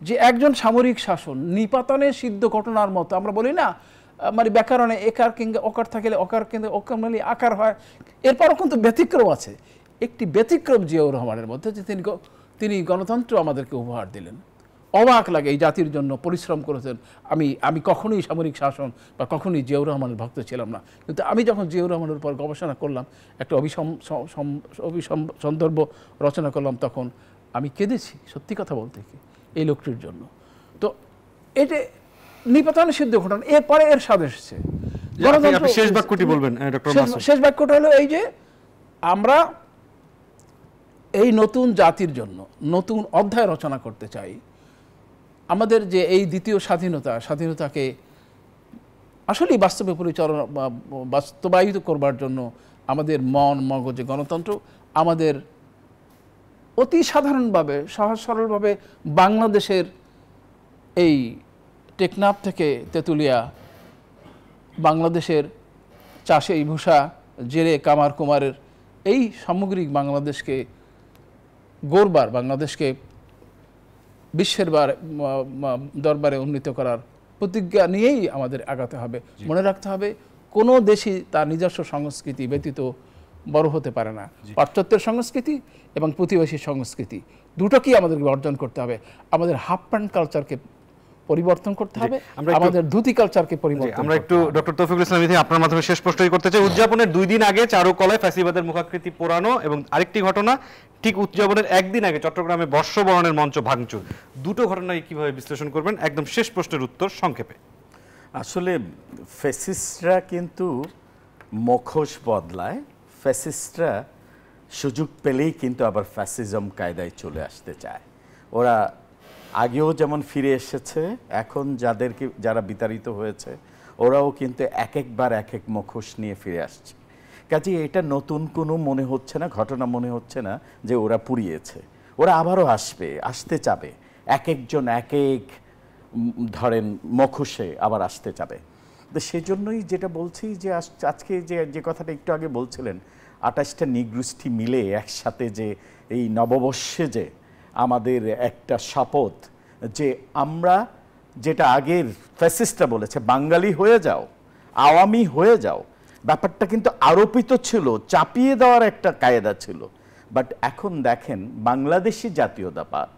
যে একজন সামরিক শাসন নিপাতনে সিদ্ধ ঘটনার মতো, আমরা বলি না মানে ব্যাকরণে একার কিংবা অকার থাকলে অকার কিংবা অকার মানে আকার হয়, এরপরও কিন্তু ব্যতিক্রম আছে। একটি ব্যতিক্রম জিয়াউর রহমানের মধ্যে যে তিনি গণতন্ত্র আমাদেরকে উপহার দিলেন। অবাক লাগে, এই জাতির জন্য পরিশ্রম করেছেন। আমি কখনোই সামরিক শাসন বা কখনোই জিয়াউর রহমানের ভক্ত ছিলাম না, কিন্তু আমি যখন জিয়াউর রহমানের উপর গবেষণা করলাম, একটা সন্দর্ভ রচনা করলাম, তখন আমি কেঁদেছি, সত্যি কথা বলতে কি, এই লোকটির জন্য। তো এটা নিপাতনে সিদ্ধ ঘটনা। এরপরে এর স্বাদ এসেছে। শেষ বাক্যটি বলবেন ডক্টর মাসুদ। শেষ বাক্যটা হলো এই যে আমরা এই নতুন জাতির জন্য নতুন অধ্যায় রচনা করতে চাই। আমাদের যে এই দ্বিতীয় স্বাধীনতাকে আসলেই বাস্তবায়িত করবার জন্য আমাদের মন মগজে গণতন্ত্র, আমাদের অতি সাধারণভাবে সহজ সরলভাবে বাংলাদেশের এই টেকনাফ থেকে তেঁতুলিয়া, বাংলাদেশের চাষে ভূষা, জেরে কামার কুমারের এই সামগ্রিক বাংলাদেশকে গড়বার, বাংলাদেশকে বিশ্বের দরবারে উন্নীত করার প্রতিজ্ঞা নিয়েই আমাদের আগাতে হবে। মনে রাখতে হবে, কোনো দেশই তার নিজস্ব সংস্কৃতি ব্যতীত বড় হতে পারে না। পাশ্চাত্যের সংস্কৃতি এবং প্রতিবেশী সংস্কৃতি দুটোকেই আমাদেরকে অর্জন করতে হবে। আমাদের হাফ প্যান্ট কালচারকে পরিবর্তন করতে হবে, আমাদের ধুতি কালচারকে পরিবর্তন। আমরা একটু ডক্টর তৌফিকুল ইসলাম ইতি আপনার মাধ্যমে শেষ প্রশ্নই করতে চাই। উদযাপনের 2 দিন আগে চারুকলায় ফ্যাসিবাদের মুখাকৃতি পোড়ানো এবং আরেকটি ঘটনা ঠিক উদযাপনের 1 দিন আগে চট্টগ্রামে বর্ষবরণের মঞ্চ ভাঙচুর, দুটো ঘটনায় কিভাবে বিশ্লেষণ করবেন? একদম শেষ প্রশ্নের উত্তর সংক্ষেপে। আসলে ফ্যাসিস্টরা কিন্তু মুখোশ বদলায়, ফ্যাসিস্টরা সুযোগ পেলেই কিন্তু আবার ফ্যাসিজম কায়দায় চলে আসতে চায়। ওরা আগেও যেমন ফিরে এসেছে, এখন যারা বিতাড়িত হয়েছে ওরাও কিন্তু একবার এক এক মুখোশ নিয়ে ফিরে আসছে। কাজেই এটা নতুন কোনো মনে হচ্ছে না, ঘটনা মনে হচ্ছে না যে ওরা পুড়িয়েছে। ওরা আবারও আসতে চাবে, এক একজন এক এক ধরেন মুখোশে আবার আসতে চাবে। তো সেজন্যই যেটা বলছি যে আজকে যে কথাটা একটু আগে বলছিলেন, 28টা নিগোষ্ঠী মিলে একসাথে যে এই নববর্ষে যে আমাদের একটা শপথ, যে আমরা যেটা আগের ফ্যাসিস্টরা বলেছে বাঙালি হয়ে যাও, আওয়ামী হয়ে যাও, ব্যাপারটা কিন্তু আরোপিত ছিল, চাপিয়ে দেওয়ার একটা কায়দা ছিল। বাট এখন দেখেন বাংলাদেশি জাতীয়তাবাদ,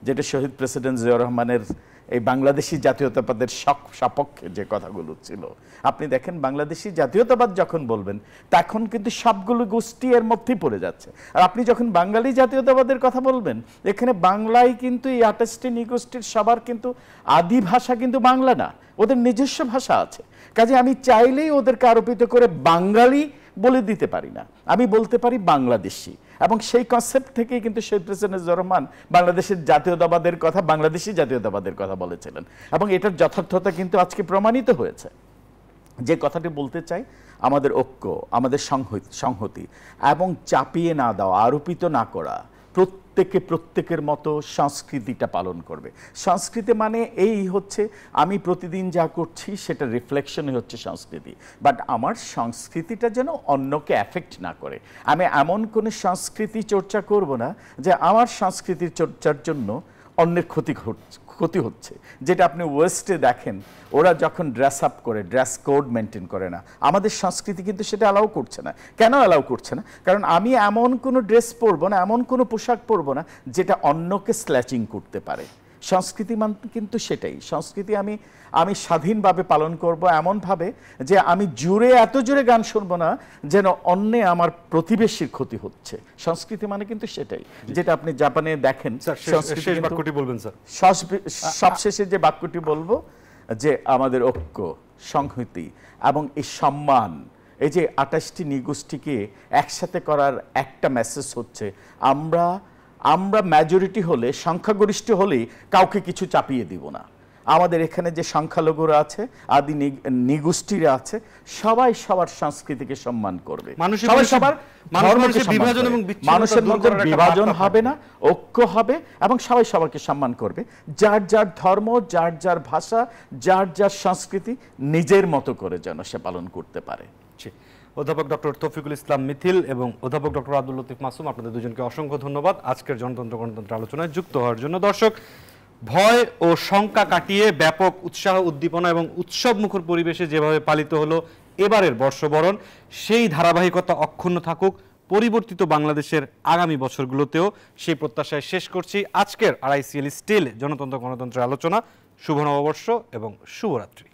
যেটা শহীদ প্রেসিডেন্ট জিয়াউর রহমানের এই বাংলাদেশি জাতীয়তাবাদের সপক্ষে যে কথাগুলো ছিল, আপনি দেখেন বাংলাদেশি জাতীয়তাবাদ যখন বলবেন তখন কিন্তু সবগুলো গোষ্ঠী এর মধ্যেই পড়ে যাচ্ছে। আর আপনি যখন বাঙালি জাতীয়তাবাদের কথা বলবেন, এখানে বাংলায় কিন্তু এই 28টি নৃগোষ্ঠীর সবার কিন্তু আদি ভাষা কিন্তু বাংলা না, ওদের নিজস্ব ভাষা আছে। কাজে আমি চাইলেই ওদেরকে আরোপিত করে বাঙালি বলে দিতে পারি না, আমি বলতে পারি বাংলাদেশি। এবং সেই কনসেপ্ট থেকেই কিন্তু শহীদ প্রেসিডেন্ট জিয়াউর রহমান বাংলাদেশের জাতীয়তাবাদের কথা, বাংলাদেশি জাতীয়তাবাদের কথা বলেছিলেন, এবং এটার যথার্থতা কিন্তু আজকে প্রমাণিত হয়েছে। যে কথাটি বলতে চাই, আমাদের ঐক্য, আমাদের সংহতি এবং চাপিয়ে না দেওয়া, আরোপিত না করা, প্রত্যেকের মতো সংস্কৃতিটা পালন করবে। সংস্কৃতি মানে এই হচ্ছে আমি প্রতিদিন যা করছি সেটা রিফ্লেকশনই হচ্ছে সংস্কৃতি, বাট আমার সংস্কৃতিটা যেন অন্যকে এফেক্ট না করে। আমি এমন কোনো সংস্কৃতি চর্চা করব না যে আমার সংস্কৃতির চর্চার জন্য অন্যের ক্ষতি হচ্ছে। যেটা আপনি ওয়েস্টে দেখেন, ওরা যখন ড্রেস আপ করে, ড্রেস কোড মেনটেন করে না, আমাদের সংস্কৃতি কিন্তু সেটা অ্যালাউ করছে না। কেন অ্যালাউ করছে না? কারণ আমি এমন কোনো ড্রেস পরবো না, এমন কোনো পোশাক পরবো না যেটা অন্যকে স্ল্যাচিং করতে পারে। সংস্কৃতি মানে কিন্তু সেটাই। সংস্কৃতি আমি স্বাধীনভাবে পালন করব, এমনভাবে যে আমি এত জোরে গান শুনবো না যেন অন্যে আমার প্রতিবেশীর ক্ষতি হচ্ছে। সংস্কৃতি মানে কিন্তু সেটাই, যেটা আপনি জাপানে দেখেন। সবশেষে যে বাক্যটি বলবো, যে আমাদের ঐক্য, সংহতি এবং এই সম্মান, এই যে 28টি নৃগোষ্ঠীকে একসাথে করার একটা মেসেজ হচ্ছে আমরা মেজরিটি হলে, সংখ্যাগরিষ্ঠ হলেই কাউকে কিছু চাপিয়ে দিব না। আমাদের এখানে যে সংখ্যালঘুরা আছে, আদি নৃগোষ্ঠীরা আছে, সবাই সবার সংস্কৃতিকে সম্মান করবে, সবাই সবার মানুষের মধ্যে বিভাজন হবে না, ঐক্য হবে এবং সবাই সবাইকে সম্মান করবে। যার যার ধর্ম, যার যার ভাষা, যার যার সংস্কৃতি নিজের মতো করে যেন সে পালন করতে পারে। অধ্যাপক ডক্টর তৌফিকুল ইসলাম মিথিল এবং অধ্যাপক ডক্টর আব্দুল লতিফ মাসুম, আপনাদের দুজনকে অসংখ্য ধন্যবাদ আজকের জনতন্ত্র গণতন্ত্র আলোচনায় যুক্ত হওয়ার জন্য। দর্শক, ভয় ও শঙ্কা কাটিয়ে ব্যাপক উৎসাহ, উদ্দীপনা এবং উৎসবমুখর পরিবেশে যেভাবে পালিত হলো এবারের বর্ষবরণ, সেই ধারাবাহিকতা অক্ষুণ্ণ থাকুক পরিবর্তিত বাংলাদেশের আগামী বছরগুলোতেও, সেই প্রত্যাশায় শেষ করছি আজকের RICL স্টিল জনতন্ত্র গণতন্ত্রের আলোচনা। শুভ নববর্ষ এবং শুভরাত্রি।